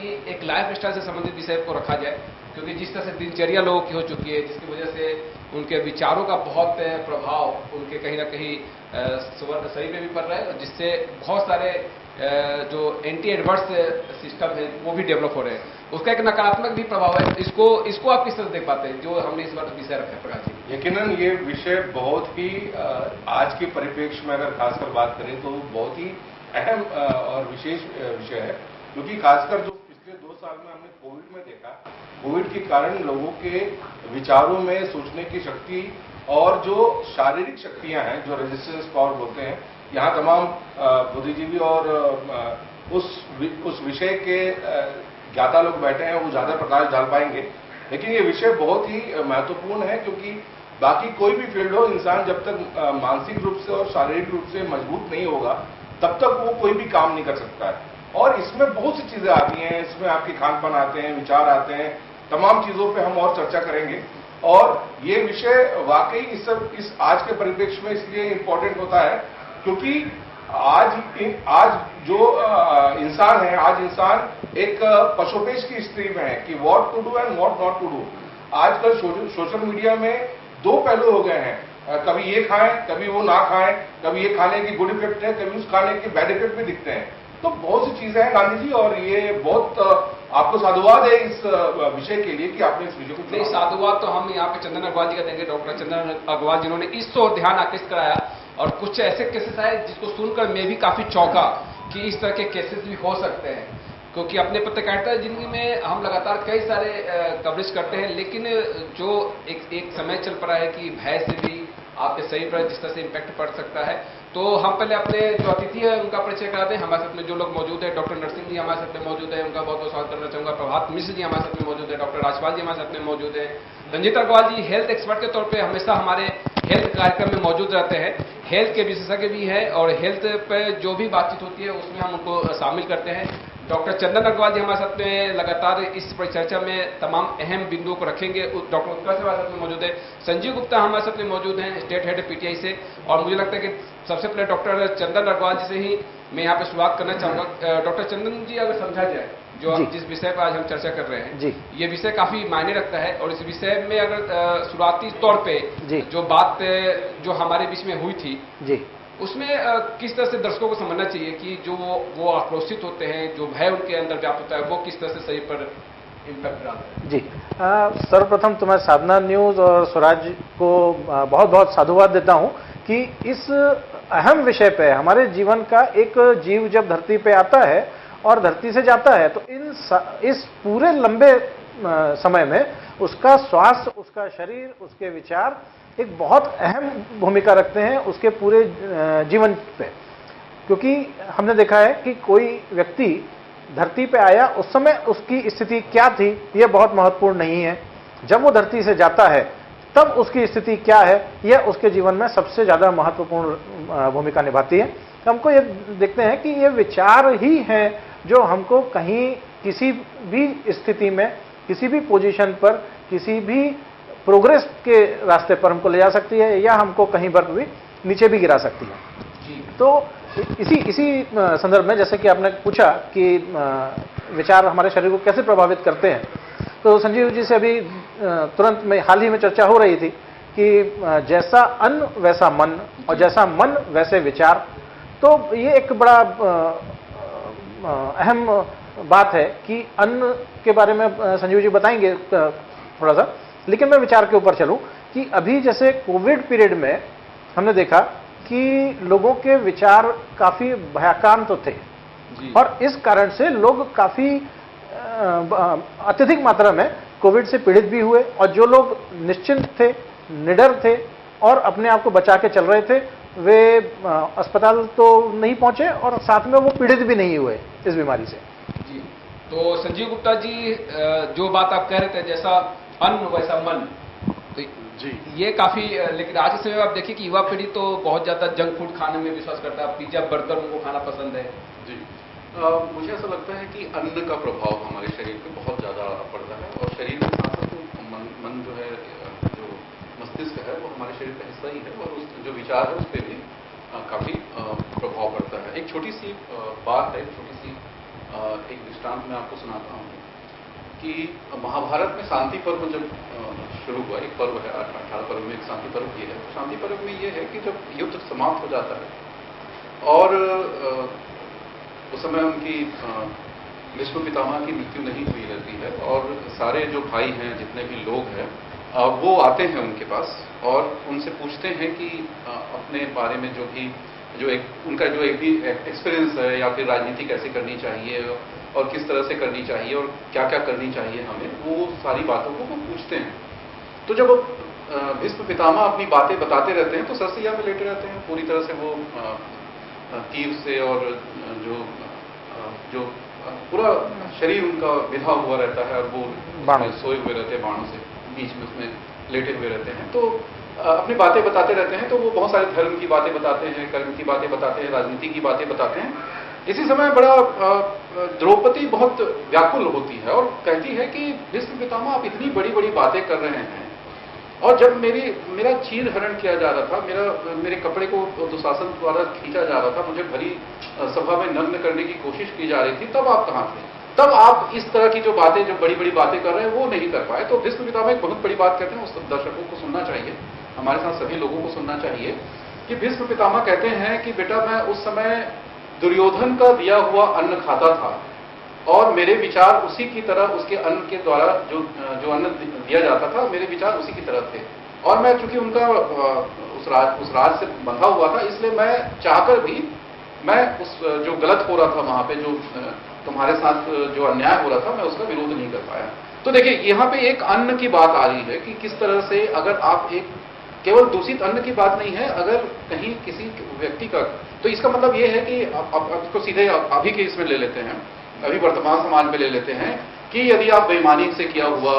कि एक life style से संबंधित विषय को रखा जाए, क्योंकि जिस तरह से दिनचर्या लोगों की हो चुकी है, जिसकी वजह से उनके विचारों का बहुत प्रभाव उनके कहीं ना कहीं शरीर में भी पड़ रहा है, और जिससे बहुत सारे जो एंटी एडवर्स सिस्टम है वो भी डेवलप हो रहे हैं, उसका एक नकारात्मक भी प्रभाव है। इसको आप किस तरह देख पाते हैं जो हमने इस बार विषय रखा है प्रकाश जी? यकीनन ये विषय बहुत ही आज के परिप्रेक्ष्य में अगर खासकर बात करें तो बहुत ही अहम और विशेष विषय है, क्योंकि खासकर जो पिछले 2 साल में हमने कोविड में देखा, कोविड के कारण लोगों के विचारों में सोचने की शक्ति और जो शारीरिक शक्तियां हैं, जो रेजिस्टेंस पावर बोलते हैं, यहाँ तमाम बुद्धिजीवी और उस विषय के ज्ञाता लोग बैठे हैं, वो ज्यादा प्रकाश डाल पाएंगे। लेकिन ये विषय बहुत ही महत्वपूर्ण है, क्योंकि बाकी कोई भी फील्ड हो, इंसान जब तक मानसिक रूप से और शारीरिक रूप से मजबूत नहीं होगा तब तक वो कोई भी काम नहीं कर सकता है। और इसमें बहुत सी चीजें आती हैं, इसमें आपके खान पान आते हैं, विचार आते हैं, तमाम चीजों पे हम और चर्चा करेंगे। और ये विषय वाकई इस आज के परिप्रेक्ष्य में इसलिए इम्पोर्टेंट होता है क्योंकि आज जो इंसान है, आज इंसान एक पशुपेश की स्थिति में है कि what to do and what not to do. आजकल सोशल मीडिया में 2 पहलू हो गए हैं, कभी ये खाएं, कभी वो ना खाएं, कभी ये खाने की गुड इफेक्ट है, कभी उस खाने के बैड इफेक्ट भी दिखते हैं। तो बहुत सी चीजें हैं गांधी जी, और ये बहुत आपको साधुवाद है इस विषय के लिए कि आपने इस विषय को नहीं, साधुवाद तो हम यहाँ पे चंदन अग्रवाल जी का देंगे, डॉक्टर चंदन अग्रवाल जिन्होंने इस ओर ध्यान आकृष्ट कराया। और कुछ ऐसे केसेस आए जिसको सुनकर मैं भी काफी चौंका कि इस तरह के केसेस भी हो सकते हैं, क्योंकि अपने पत्रकारिता जिंदगी में हम लगातार कई सारे कवरेज करते हैं, लेकिन जो एक समय चल पड़ा है कि भय से भी आपके शरीर पर जिस तरह से इम्पैक्ट पड़ सकता है। तो हम पहले अपने जो अतिथि है उनका परिचय कराते हैं। हमारे साथ में जो लोग मौजूद है, डॉक्टर नरसिंह जी हमारे साथ में मौजूद है, उनका बहुत बहुत स्वागत करना चाहूंगा। प्रभात मिश्र जी हमारे साथ में मौजूद है, डॉक्टर राजपाल जी हमारे साथ में मौजूद है, रंजीत अग्रवाल जी हेल्थ एक्सपर्ट के तौर पे हमेशा हमारे हेल्थ कार्यक्रम में मौजूद रहते हैं, हेल्थ के विशेषज्ञ भी हैं, और हेल्थ पे जो भी बातचीत होती है उसमें हम उनको शामिल करते हैं। डॉक्टर चंदन अग्रवाल जी हमारे साथ में लगातार इस परिचर्चा में तमाम अहम बिंदुओं को रखेंगे। डॉक्टर उत्कर्ष हमारे साथ में मौजूद है, संजीव गुप्ता हमारे साथ में मौजूद हैं, स्टेट हेड पीटीआई से। और मुझे लगता है कि सबसे पहले डॉक्टर चंदन अग्रवाल जी से ही मैं यहाँ पे शुरुआत करना चाहूंगा। डॉक्टर चंदन जी, अगर समझा जाए जो जिस विषय पर आज हम चर्चा कर रहे हैं जी, ये विषय काफी मायने रखता है, और इस विषय में अगर शुरुआती तौर पे जो बात जो हमारे बीच में हुई थी जी, उसमें किस तरह से दर्शकों को समझना चाहिए कि जो वो आक्रोशित होते हैं, जो भय उनके अंदर व्याप्त होता है, वो किस तरह से शरीर पर इम्पैक्ट डालता है? जी, सर्वप्रथम तो मैं साधना न्यूज और स्वराज को बहुत बहुत साधुवाद देता हूं कि इस अहम विषय पे, हमारे जीवन का एक जीव जब धरती पे आता है और धरती से जाता है, तो इस पूरे लंबे समय में उसका स्वास्थ्य, उसका शरीर, उसके विचार एक बहुत अहम भूमिका रखते हैं उसके पूरे जीवन पे। क्योंकि हमने देखा है कि कोई व्यक्ति धरती पे आया, उस समय उसकी स्थिति क्या थी यह बहुत महत्वपूर्ण नहीं है, जब वो धरती से जाता है तब उसकी स्थिति क्या है यह उसके जीवन में सबसे ज्यादा महत्वपूर्ण भूमिका निभाती है। हमको ये देखते हैं कि ये विचार ही हैं जो हमको कहीं किसी भी स्थिति में, किसी भी पोजीशन पर, किसी भी प्रोग्रेस के रास्ते पर हमको ले जा सकती है, या हमको कहीं पर भी नीचे भी गिरा सकती है। तो इसी संदर्भ में जैसे कि आपने पूछा कि विचार हमारे शरीर को कैसे प्रभावित करते हैं, तो संजीव जी से अभी तुरंत में हाल ही में चर्चा हो रही थी कि जैसा अन्न वैसा मन, और जैसा मन वैसे विचार। तो ये एक बड़ा अहम बात है कि अन्न के बारे में संजीव जी बताएंगे थोड़ा सा, लेकिन मैं विचार के ऊपर चलूं कि अभी जैसे कोविड पीरियड में हमने देखा कि लोगों के विचार काफी भयाक्रांत थे, और इस कारण से लोग काफी अत्यधिक मात्रा में कोविड से पीड़ित भी हुए, और जो लोग निश्चिंत थे, निडर थे और अपने आप को बचा के चल रहे थे, वे अस्पताल तो नहीं पहुंचे और साथ में वो पीड़ित भी नहीं हुए इस बीमारी से। जी, तो संजीव गुप्ता जी, जो बात आप कह रहे थे, जैसा अन्न वैसा मन, तो जी ये काफी, लेकिन आज के समय में आप देखिए कि युवा पीढ़ी तो बहुत ज्यादा जंक फूड खाने में विश्वास करता है, पिज्जा बर्गर उनको खाना पसंद है। जी, मुझे ऐसा लगता है कि अन्न का प्रभाव हमारे शरीर पे बहुत ज्यादा पड़ता है, और शरीर के साथ साथ मन जो है, जो मस्तिष्क है, वो हमारे शरीर का हिस्सा ही है, और उस जो विचार है उस पर भी काफी प्रभाव पड़ता है। एक छोटी सी बात है, छोटी सी एक दृष्टांत मैं आपको सुनाता हूँ कि महाभारत में शांति पर्व जब शुरू हुआ, एक पर्व है 18 पर्व में एक शांति पर्व भी है। तो शांति पर्व में ये है कि जब युद्ध समाप्त हो जाता है और उस समय उनकी भीष्म पितामह की मृत्यु नहीं हुई रहती है और सारे जो भाई हैं, जितने भी लोग हैं, वो आते हैं उनके पास और उनसे पूछते हैं कि अपने बारे में उनका जो एक भी एक्सपीरियंस है या फिर राजनीति कैसे करनी चाहिए और किस तरह से करनी चाहिए और क्या क्या करनी चाहिए हमें, वो सारी बातों को वो पूछते हैं। तो जब भीष्म पितामह अपनी बातें बताते रहते हैं तो सरसैया में लेटे रहते हैं, पूरी तरह से वो तीर से और जो पूरा शरीर उनका विधा हुआ रहता है और वो सोए हुए रहते हैं, बाणों से बीच में उसमें लेटे हुए रहते हैं। तो अपनी बातें बताते रहते हैं। तो वो बहुत सारे धर्म की बातें बताते हैं, कर्म की बातें बताते हैं, राजनीति की बातें बताते हैं। इसी समय बड़ा द्रौपदी बहुत व्याकुल होती है और कहती है कि भीष्म पितामह आप इतनी बड़ी बड़ी बातें कर रहे हैं और जब मेरा चीर हरण किया जा रहा था, मेरे कपड़े को दुशासन द्वारा खींचा जा रहा था, मुझे भरी सभा में नग्न करने की कोशिश की जा रही थी, तब आप कहाँ थे? तब आप इस तरह की जो बड़ी बड़ी बातें कर रहे हैं वो नहीं कर पाए। तो भीष्म पितामह एक बहुत बड़ी बात कहते हैं, उस दर्शकों को सुनना चाहिए, हमारे साथ सभी लोगों को सुनना चाहिए कि भीष्म पितामह कहते हैं कि बेटा मैं उस समय दुर्योधन का दिया हुआ अन्न खाता था और मेरे विचार उसी की तरह, उसके अन्न के द्वारा जो अन्न दिया जाता था, मेरे विचार उसी की तरह थे। और मैं चूंकि उनका उस राज से बंधा हुआ था, इसलिए मैं चाहकर भी मैं उस जो गलत हो रहा था वहां पे, जो तुम्हारे साथ जो अन्याय हो रहा था, मैं उसका विरोध नहीं कर पाया। तो देखिए यहाँ पे एक अन्न की बात आ रही है कि किस तरह से अगर आप केवल दूषित अन्न की बात नहीं है, अगर कहीं किसी व्यक्ति का, तो इसका मतलब ये है कि आप इसको सीधे अभी के इसमें ले लेते हैं, अभी वर्तमान समाज में ले लेते हैं कि यदि आप बेईमानी से किया हुआ,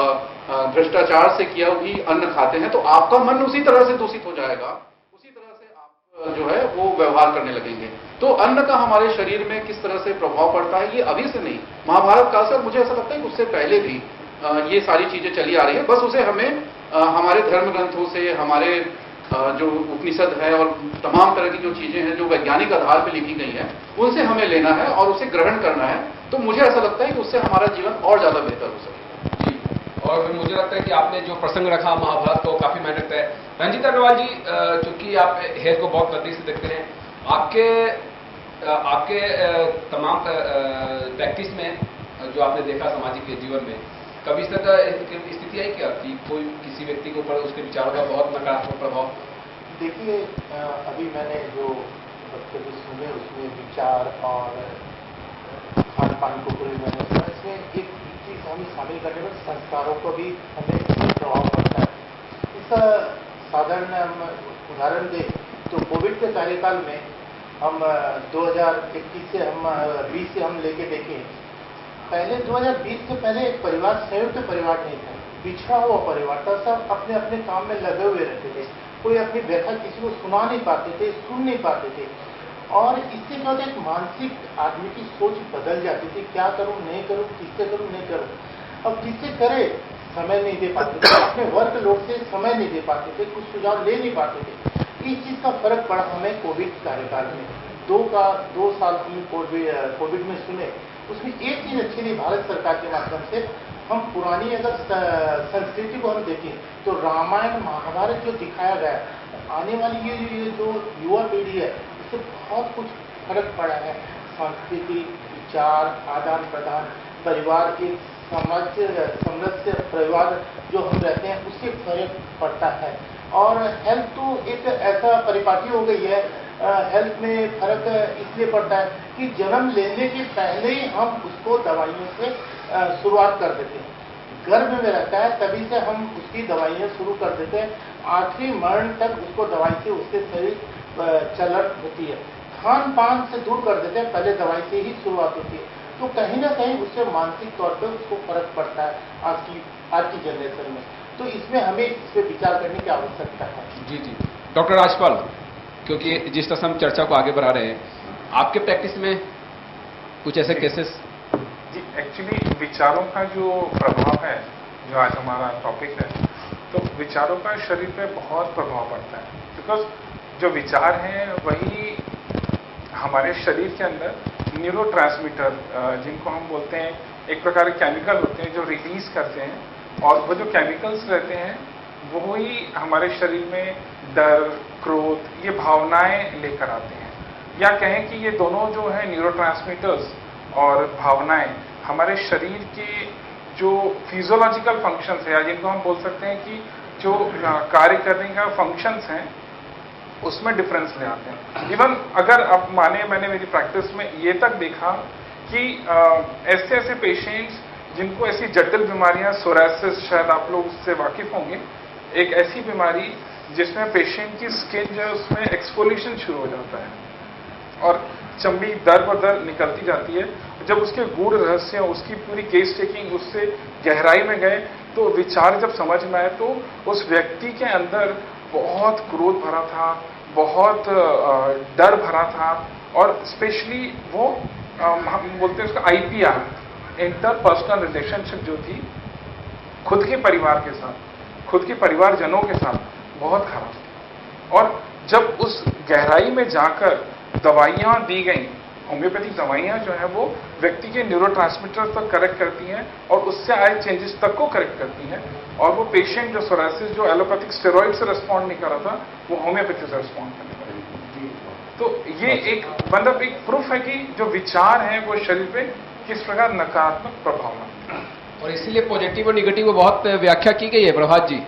भ्रष्टाचार से किया हुई अन्न खाते हैं तो आपका मन उसी तरह से दूषित हो जाएगा, उसी तरह से आप जो है वो व्यवहार करने लगेंगे। तो अन्न का हमारे शरीर में किस तरह से प्रभाव पड़ता है, ये अभी से नहीं, महाभारत काल से, मुझे ऐसा लगता है कि उससे पहले भी ये सारी चीजें चली आ रही है। बस उसे हमें हमारे धर्म ग्रंथों से, हमारे जो उपनिषद है और तमाम तरह की जो चीजें हैं जो वैज्ञानिक आधार पर लिखी गई हैं, उनसे हमें लेना है और उसे ग्रहण करना है। तो मुझे ऐसा लगता है कि उससे हमारा जीवन और ज्यादा बेहतर हो सकेगा। जी, और मुझे लगता है कि आपने जो प्रसंग रखा महाभारत को काफी मेहनत है। रंजीत अग्रवाल जी, चूंकि आप हेल्थ को बहुत नजदीक से देखते हैं, आपके तमाम प्रैक्टिस में जो आपने देखा सामाजिक जीवन में, कभी इस तरह स्थिति आई क्या कि कोई किसी व्यक्ति के ऊपर उसके विचारों का बहुत नकारात्मक प्रभाव? देखिए, अभी मैंने जो वक्तव्य सुने उसमें विचार और खान पान को पूरी मैंने सुना, इसमें एक चीज हमें शामिल करने में संस्कारों को भी हमें प्रभाव पड़ता है। इसका साधारण हम उदाहरण दें तो कोविड के कार्यकाल में हम 2021 से 20 से हम लेके देखें, पहले 2020 से पहले एक परिवार संयुक्त परिवार नहीं था, पिछड़ा हुआ परिवार था। सब अपने अपने काम में लगे हुए रहते थे, कोई अपनी व्यथा किसी को सुना नहीं पाते थे, सुन नहीं पाते थे। और इससे क्या होता है, एक मानसिक आदमी की सोच बदल जाती थी, क्या करूं नहीं करूं, किससे करूं नहीं करूं। अब किससे करे समय नहीं दे पाते थे, अपने वर्क लोड से समय नहीं दे पाते थे, कुछ सुझाव ले नहीं पाते थे। इस चीज का फर्क पड़ा हमें कोविड कार्यकाल में। 2 साल हम कोविड में सुने, उसमें एक चीज अच्छी नहीं, भारत सरकार के माध्यम से हम पुरानी अगर संस्कृति को हम देखें तो रामायण महाभारत जो दिखाया गया, आने वाली ये जो युवा पीढ़ी है, इससे बहुत कुछ फर्क पड़ा है। संस्कृति, विचार, आदान प्रदान, परिवार के समृद्ध परिवार जो हम रहते हैं उससे फर्क पड़ता है। और हेल्थ तो एक ऐसा परिपाटी हो गई है, हेल्थ में फर्क इसलिए पड़ता है कि जन्म लेने के पहले ही हम उसको दवाइयों से शुरुआत कर देते हैं। गर्भ में रहता है तभी से हम उसकी दवाइयाँ शुरू कर देते हैं, आखिरी मरण तक उसको दवाई से उसके शरीर चलन होती है। खान पान से दूर कर देते हैं, पहले दवाई से ही शुरुआत होती है। तो कहीं ना कहीं उससे मानसिक तौर पर उसको फर्क पड़ता है आज की जनरेशन में। तो इसमें हमें इस पर विचार करने की आवश्यकता है। जी जी, डॉक्टर राजपाल, क्योंकि जिस तरह से हम चर्चा को आगे बढ़ा रहे हैं, आपके प्रैक्टिस में कुछ ऐसे केसेस? जी, एक्चुअली विचारों का जो प्रभाव है, जो आज हमारा टॉपिक है, तो विचारों का शरीर पे बहुत प्रभाव पड़ता है। बिकॉज जो विचार हैं वही हमारे शरीर के अंदर न्यूरोट्रांसमीटर जिनको हम बोलते हैं, एक प्रकार के केमिकल होते हैं जो रिलीज करते हैं, और वो जो केमिकल्स रहते हैं वो ही हमारे शरीर में डर, क्रोध, ये भावनाएं लेकर आते हैं। या कहें कि ये दोनों जो है न्यूरोट्रांसमीटर्स और भावनाएं हमारे शरीर के जो फिजियोलॉजिकल फंक्शंस है, या जिनको हम बोल सकते हैं कि जो कार्य करने का फंक्शंस हैं उसमें डिफरेंस ले आते हैं। इवन अगर अब माने, मैंने मेरी प्रैक्टिस में ये तक देखा कि ऐसे ऐसे पेशेंट्स जिनको ऐसी जटिल बीमारियां, सोरासिस, शायद आप लोग उससे वाकिफ होंगे, एक ऐसी बीमारी जिसमें पेशेंट की स्किन जो है उसमें एक्सफोलिएशन शुरू हो जाता है और चमड़ी दर बदर निकलती जाती है। जब उसके गूढ़ रहस्य, उसकी पूरी केस टेकिंग, उससे गहराई में गए तो विचार जब समझ में आए तो उस व्यक्ति के अंदर बहुत क्रोध भरा था, बहुत डर भरा था, और स्पेशली वो हम बोलते हैं उसका IPR, इंटरपर्सनल रिलेशनशिप जो थी खुद के परिवार के साथ, खुद के परिवारजनों के साथ बहुत खराब। और जब उस गहराई में जाकर दवाइयां दी गई, होम्योपैथिक दवाइयां जो है वो व्यक्ति के न्यूरोट्रांसमीटर तक करेक्ट करती हैं और उससे आए चेंजेस तक को करेक्ट करती हैं, और वो पेशेंट जो सोरासिस, जो एलोपैथिक स्टेरॉइड से रिस्पॉन्ड नहीं कर रहा था, वो होम्योपैथी से रिस्पॉन्ड करने लगा। तो ये एक मतलब एक प्रूफ है कि जो विचार है वो शरीर पे किस प्रकार नकारात्मक प्रभाव डालते हैं। और इसीलिए पॉजिटिव और निगेटिव को बहुत व्याख्या की गई है प्रभात जी,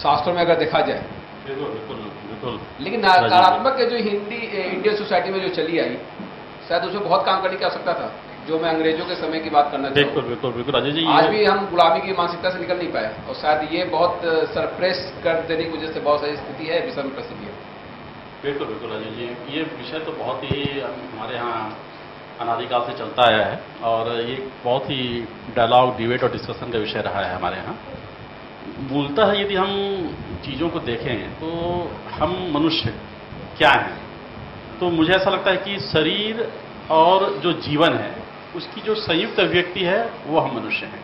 शास्त्रों में अगर देखा जाए। बिल्कुल बिल्कुल बिल्कुल। लेकिन नकारात्मक जो हिंदी इंडियन सोसाइटी में जो चली आई, शायद उसमें बहुत काम करने की आवश्यकता था, जो मैं अंग्रेजों के समय की बात करना बिल्कुल बिल्कुल बिल्कुल अजय जी, आज भी हम गुलामी की मानसिकता से निकल नहीं पाए, और शायद ये बहुत सरप्रेस कर देने की वजह से बहुत सारी स्थिति है विषम प्रसिद्धि है। बिल्कुल बिल्कुल अजय जी, ये विषय तो बहुत ही हमारे यहाँ अनादिकाल से चलता आया है, और ये बहुत ही डायलॉग, डिबेट और डिस्कशन का विषय रहा है हमारे यहाँ। मूलतः यदि हम चीज़ों को देखें तो हम मनुष्य क्या हैं, तो मुझे ऐसा लगता है कि शरीर और जो जीवन है उसकी जो संयुक्त अभिव्यक्ति है वो हम मनुष्य हैं।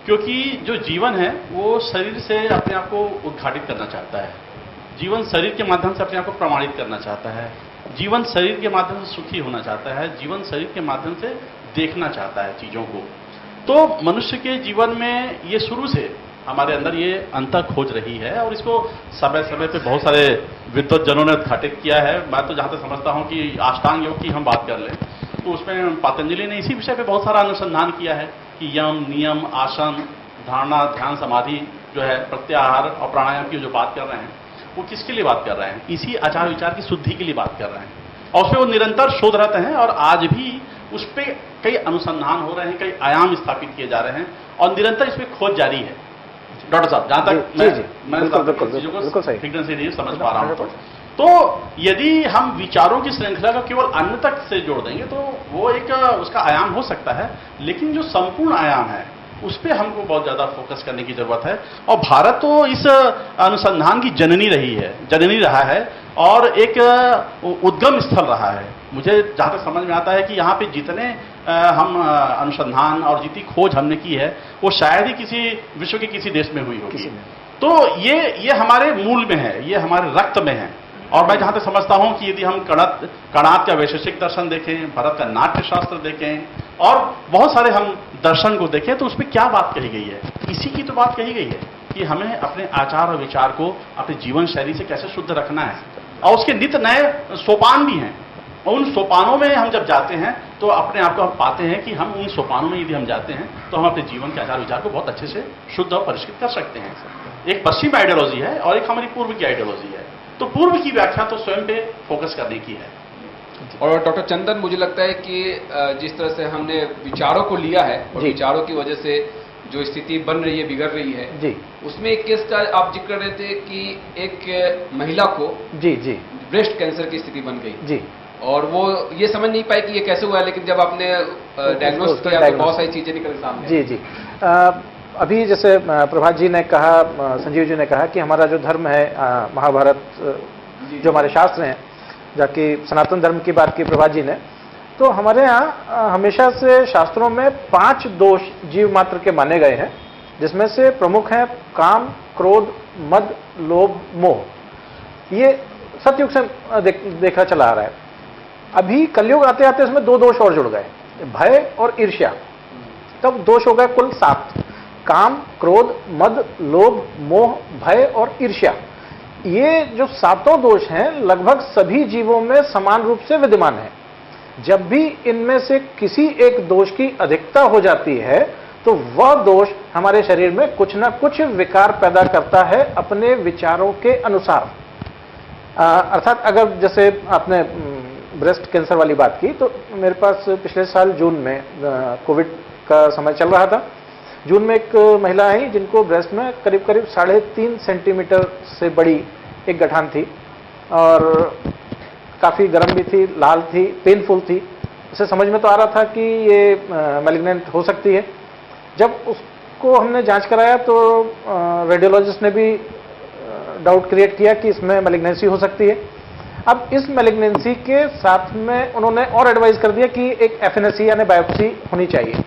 क्योंकि जो जीवन है वो शरीर से अपने आप को उद्घाटित करना चाहता है, जीवन शरीर के माध्यम से अपने आप को प्रमाणित करना चाहता है, जीवन शरीर के माध्यम से सुखी होना चाहता है, जीवन शरीर के माध्यम से देखना चाहता है चीज़ों को। तो मनुष्य के जीवन में ये शुरू से हमारे अंदर ये अंतर खोज रही है, और इसको समय समय पे बहुत सारे विद्वज्जनों ने उद्घाटित किया है। मैं तो जहाँ तक समझता हूँ कि अष्टांग योग की हम बात कर लें तो उसमें पतंजलि ने इसी विषय पे बहुत सारा अनुसंधान किया है कि यम, नियम, आसन, धारणा, ध्यान, समाधि जो है, प्रत्याहार और प्राणायाम की जो बात कर रहे हैं वो किसके लिए बात कर रहे हैं, इसी आचार विचार की शुद्धि के लिए बात कर रहे हैं, और उसमें वो निरंतर शोधरत हैं, और आज भी उस पर कई अनुसंधान हो रहे हैं, कई आयाम स्थापित किए जा रहे हैं, और निरंतर इस पर खोज जारी है। डॉक्टर साहब, जहां तक मैं चीजों को फिक्र से नहीं समझ पा रहा हूं, तो यदि हम विचारों की श्रृंखला को केवल अन्न तक से जोड़ देंगे तो वो एक उसका आयाम हो सकता है, लेकिन जो संपूर्ण आयाम है उस पर हमको बहुत ज्यादा फोकस करने की जरूरत है। और भारत तो इस अनुसंधान की जननी रहा है, और एक उद्गम स्थल रहा है। मुझे जहां तक समझ में आता है कि यहाँ पे जितने हम अनुसंधान और जितनी खोज हमने की है वो शायद ही किसी विश्व के किसी देश में हुई होगी। तो ये हमारे मूल में है, ये हमारे रक्त में है। और मैं जहां तक समझता हूं कि यदि हम कणाद का वैशेषिक दर्शन देखें, भारत का नाट्य शास्त्र देखें और बहुत सारे हम दर्शन को देखें तो उसमें क्या बात कही गई है, इसी की तो बात कही गई है कि हमें अपने आचार और विचार को अपनी जीवन शैली से कैसे शुद्ध रखना है, और उसके नित्य नए सोपान भी हैं। और उन सोपानों में हम जब जाते हैं तो अपने आप को हम पाते हैं कि हम उन सोपानों में यदि हम जाते हैं तो हम अपने जीवन के आचार विचार को बहुत अच्छे से शुद्ध और परिष्कृत कर सकते हैं। एक पश्चिम आइडियोलॉजी है और एक हमारी पूर्व की आइडियोलॉजी है, तो पूर्व की व्याख्या तो स्वयं पे फोकस करने की है। और डॉक्टर चंदन, मुझे लगता है कि जिस तरह से हमने विचारों को लिया है और विचारों की वजह से जो स्थिति बन रही है, बिगड़ रही है जी, उसमें एक केस का आप जिक्र कर रहे थे कि एक महिला को ब्रेस्ट कैंसर की स्थिति बन गई जी, और वो ये समझ नहीं पाई कि ये कैसे हुआ है, लेकिन जब आपने डायग्नोस किया तो बहुत सारी चीजें निकल सामने। जी अभी जैसे प्रभात जी ने कहा, संजीव जी ने कहा कि हमारा जो धर्म है महाभारत, जो हमारे शास्त्र हैं, जाकि सनातन धर्म की बात की प्रभात जी ने, तो हमारे यहाँ हमेशा से शास्त्रों में 5 दोष जीव मात्र के माने गए हैं, जिसमें से प्रमुख हैं काम, क्रोध, मद, लोभ, मोह। ये सतयुग से देखा चला आ रहा है। अभी कलयुग आते आते इसमें 2 दोष और जुड़ गए, भय और ईर्ष्या। तब दोष हो गए कुल 7, काम, क्रोध, मद, लोभ, मोह, भय और ईर्ष्या। ये जो 7 दोष हैं लगभग सभी जीवों में समान रूप से विद्यमान है। जब भी इनमें से किसी एक दोष की अधिकता हो जाती है तो वह दोष हमारे शरीर में कुछ ना कुछ विकार पैदा करता है अपने विचारों के अनुसार। अर्थात अगर जैसे आपने ब्रेस्ट कैंसर वाली बात की, तो मेरे पास पिछले साल जून में कोविड का समय चल रहा था। जून में एक महिला आई जिनको ब्रेस्ट में करीब करीब 3.5 सेंटीमीटर से बड़ी एक गठान थी और काफ़ी गर्म भी थी, लाल थी, पेनफुल थी। उसे समझ में तो आ रहा था कि ये मैलिग्नेंट हो सकती है। जब उसको हमने जांच कराया तो रेडियोलॉजिस्ट ने भी डाउट क्रिएट किया कि इसमें मैलिग्नेंसी हो सकती है। अब इस मैलिग्नेंसी के साथ में उन्होंने और एडवाइस कर दिया कि एक एफएनएसी यानी बायोप्सी होनी चाहिए।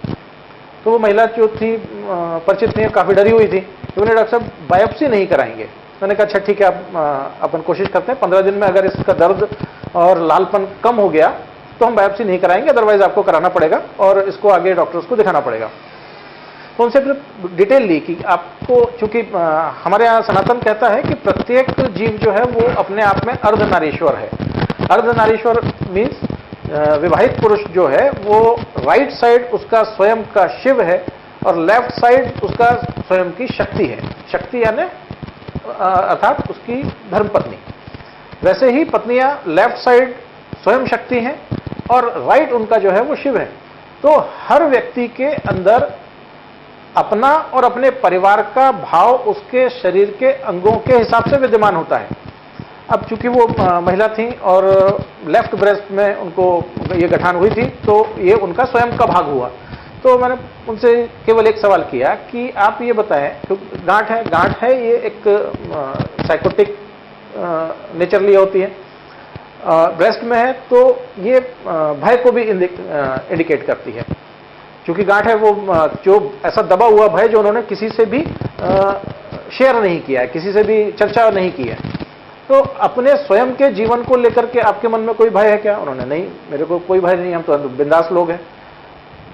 तो वो महिला जो थी परिचित नहीं, काफ़ी डरी हुई थी। तो उन्होंने डॉक्टर साहब बायोप्सी नहीं कराएंगे। मैंने कहा अच्छा ठीक है, आप अपन कोशिश करते हैं 15 दिन में अगर इसका दर्द और लालपन कम हो गया तो हम बायोप्सी नहीं कराएंगे, अदरवाइज आपको कराना पड़ेगा और इसको आगे डॉक्टर्स को दिखाना पड़ेगा। तो उनसे फिर डिटेल ली कि आपको, चूंकि हमारे यहाँ सनातन कहता है कि प्रत्येक जीव जो है वो अपने आप में अर्धनारीश्वर है। अर्धनारीश्वर मीन्स विवाहित पुरुष जो है वो राइट साइड उसका स्वयं का शिव है और लेफ्ट साइड उसका स्वयं की शक्ति है। शक्ति यानी अर्थात उसकी धर्मपत्नी। वैसे ही पत्नियां लेफ्ट साइड स्वयं शक्ति हैं और राइट उनका जो है वो शिव है। तो हर व्यक्ति के अंदर अपना और अपने परिवार का भाव उसके शरीर के अंगों के हिसाब से विद्यमान होता है। अब चूंकि वो महिला थी और लेफ्ट ब्रेस्ट में उनको ये गठान हुई थी तो ये उनका स्वयं का भाग हुआ। तो मैंने उनसे केवल एक सवाल किया कि आप ये बताएं, क्योंकि गांठ है ये एक साइकोटिक नेचरली होती है, ब्रेस्ट में है तो ये भय को भी इंडिकेट करती है। क्योंकि गांठ है वो जो ऐसा दबा हुआ भय जो उन्होंने किसी से भी शेयर नहीं किया है, किसी से भी चर्चा नहीं की है। तो अपने स्वयं के जीवन को लेकर के आपके मन में कोई भय है क्या? उन्होंने नहीं, मेरे को कोई भय नहीं, हम तो बिंदास लोग हैं।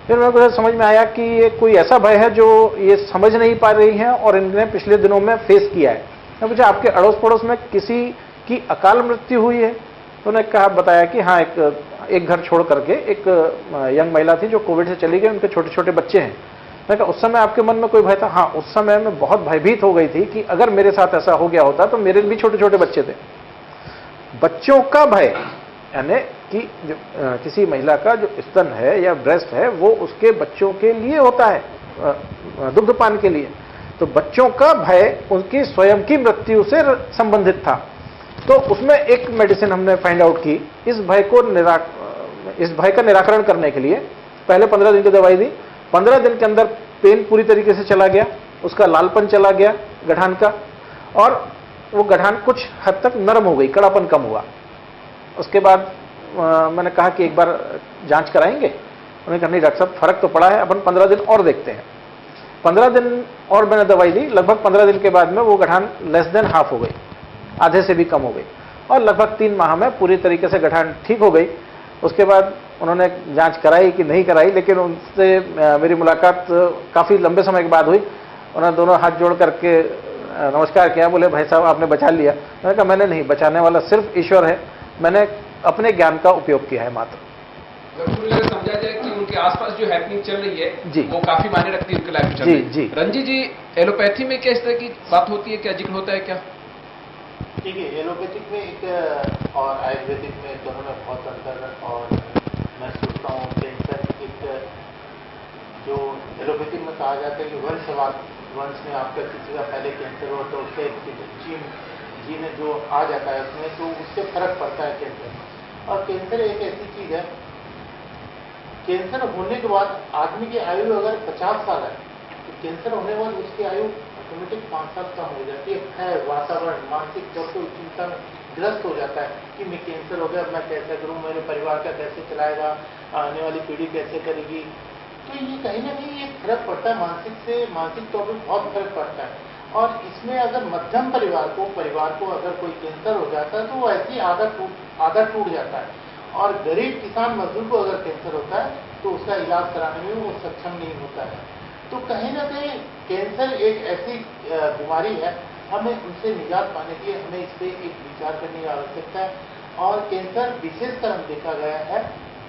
फिर मेरे को समझ में आया कि ये कोई ऐसा भय है जो ये समझ नहीं पा रही हैं और इन्होंने पिछले दिनों में फेस किया है। मैं पूछा आपके अड़ोस पड़ोस में किसी की अकाल मृत्यु हुई है? तो उन्होंने कहा, बताया कि हाँ एक घर छोड़ करके एक यंग महिला थी जो कोविड से चली गई, उनके छोटे छोटे बच्चे हैं। मैं कहा उस समय आपके मन में कोई भय था? हाँ, उस समय मैं बहुत भयभीत हो गई थी कि अगर मेरे साथ ऐसा हो गया होता तो मेरे भी छोटे छोटे बच्चे थे। बच्चों का भय यानी कि जो किसी महिला का जो स्तन है या ब्रेस्ट है वो उसके बच्चों के लिए होता है, दुग्धपान के लिए। तो बच्चों का भय उनकी स्वयं की मृत्यु से संबंधित था। तो उसमें एक मेडिसिन हमने फाइंड आउट की इस भय का निराकरण करने के लिए। पहले 15 दिन की दवाई दी, 15 दिन के अंदर पेन पूरी तरीके से चला गया, उसका लालपन चला गया गठान का, और वो गठान कुछ हद तक नरम हो गई, कड़ापन कम हुआ। उसके बाद मैंने कहा कि एक बार जांच कराएंगे। उन्होंने कहा नहीं डॉक्टर साहब, फर्क तो पड़ा है, अपन 15 दिन और देखते हैं। 15 दिन और मैंने दवाई दी। लगभग 15 दिन के बाद में वो गठान लेस देन हाफ हो गई, आधे से भी कम हो गई, और लगभग 3 माह में पूरी तरीके से गठान ठीक हो गई। उसके बाद उन्होंने जांच कराई कि नहीं कराई, लेकिन उनसे मेरी मुलाकात काफ़ी लंबे समय के बाद हुई। उन्होंने दोनों हाथ जोड़ करके नमस्कार किया, बोले भाई साहब आपने बचा लिया। मैंने कहा मैंने नहीं, बचाने वाला सिर्फ ईश्वर है, मैंने अपने ज्ञान का उपयोग किया है मात्र। अगर समझा जाए कि उनके आसपास जो हैपनिंग चल रही है जी, वो काफी मायने रखती है उनकी लाइफ में चल जी, रही है। जी। रंजीत जी, एलोपैथी में क्या इस तरह की बात होती है, क्या जिक्र होता है क्या? ठीक है, एलोपैथिक में एक और आयुर्वेदिक में दोनों में बहुत अंतर, और मैं सोचता हूँ कैंसर एक जो एलोपैथिक में कहा जाता है कि वंश में आपका किसी का पहले कैंसर हो तो उससे जीन जो आ जाता है उसमें, तो उससे फर्क पड़ता है कैंसर। और कैंसर एक ऐसी चीज है, कैंसर होने के बाद आदमी की आयु अगर 50 साल है तो कैंसर होने के बाद उसकी आयु ऑटोमेटिक 5 साल कम हो जाती है। वातावरण मानसिक जब तो चिंता में ग्रस्त हो जाता है कि मैं कैंसर हो गया, मैं कैसे करूं, मेरे परिवार का कैसे चलाएगा, आने वाली पीढ़ी कैसे करेगी। तो ये कहीं ना कहीं एक फर्क पड़ता है, मानसिक तौर पर बहुत फर्क पड़ता है। और इसमें अगर मध्यम परिवार को अगर कोई कैंसर हो जाता है तो वो ऐसी आदत टूट जाता है। और गरीब किसान मजदूर को अगर कैंसर होता है तो उसका इलाज कराने में वो सक्षम नहीं होता है। तो कहीं ना कहीं कैंसर एक ऐसी बीमारी है, हमें उनसे निजात पाने के लिए हमें इस पर एक विचार करने की आवश्यकता है। और कैंसर विशेषकर हम देखा गया है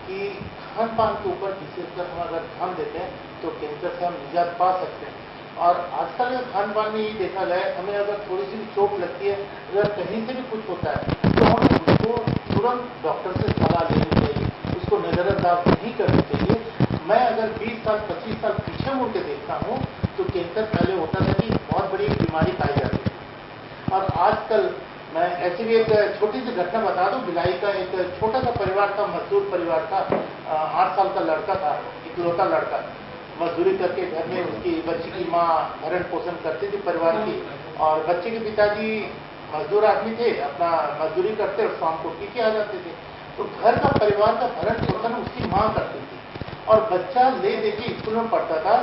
कि खान पान के ऊपर विशेषकर हम अगर ध्यान देते हैं तो कैंसर से हम निजात पा सकते हैं। और आजकल खान पान में ये देखा गया है, हमें अगर थोड़ी सी भी चोट लगती है, अगर कहीं से भी कुछ होता है तो हम उसको तुरंत डॉक्टर से सलाह लेनी चाहिए, उसको नजरअंदाज नहीं करनी चाहिए। मैं अगर 20 साल 25 साल पीछे मुड़ के देखता हूँ तो कैंसर पहले होता था कि बहुत बड़ी बीमारी पाई जाती थी। और आजकल मैं ऐसी भी एक छोटी सी घटना बता दूं, भिलाई का एक छोटा सा परिवार था, मजदूर परिवार था। 8 साल का लड़का था, इकलौता लड़का, मजदूरी करके घर में उसकी बच्ची की माँ भरण पोषण करती थी परिवार की, और बच्चे के पिताजी मजदूर आदमी थे, अपना मजदूरी करते और शाम को टीके आ जाते थे। तो घर का परिवार का भरण पोषण उसकी माँ करती थी, और बच्चा ले देके स्कूल में पढ़ता था।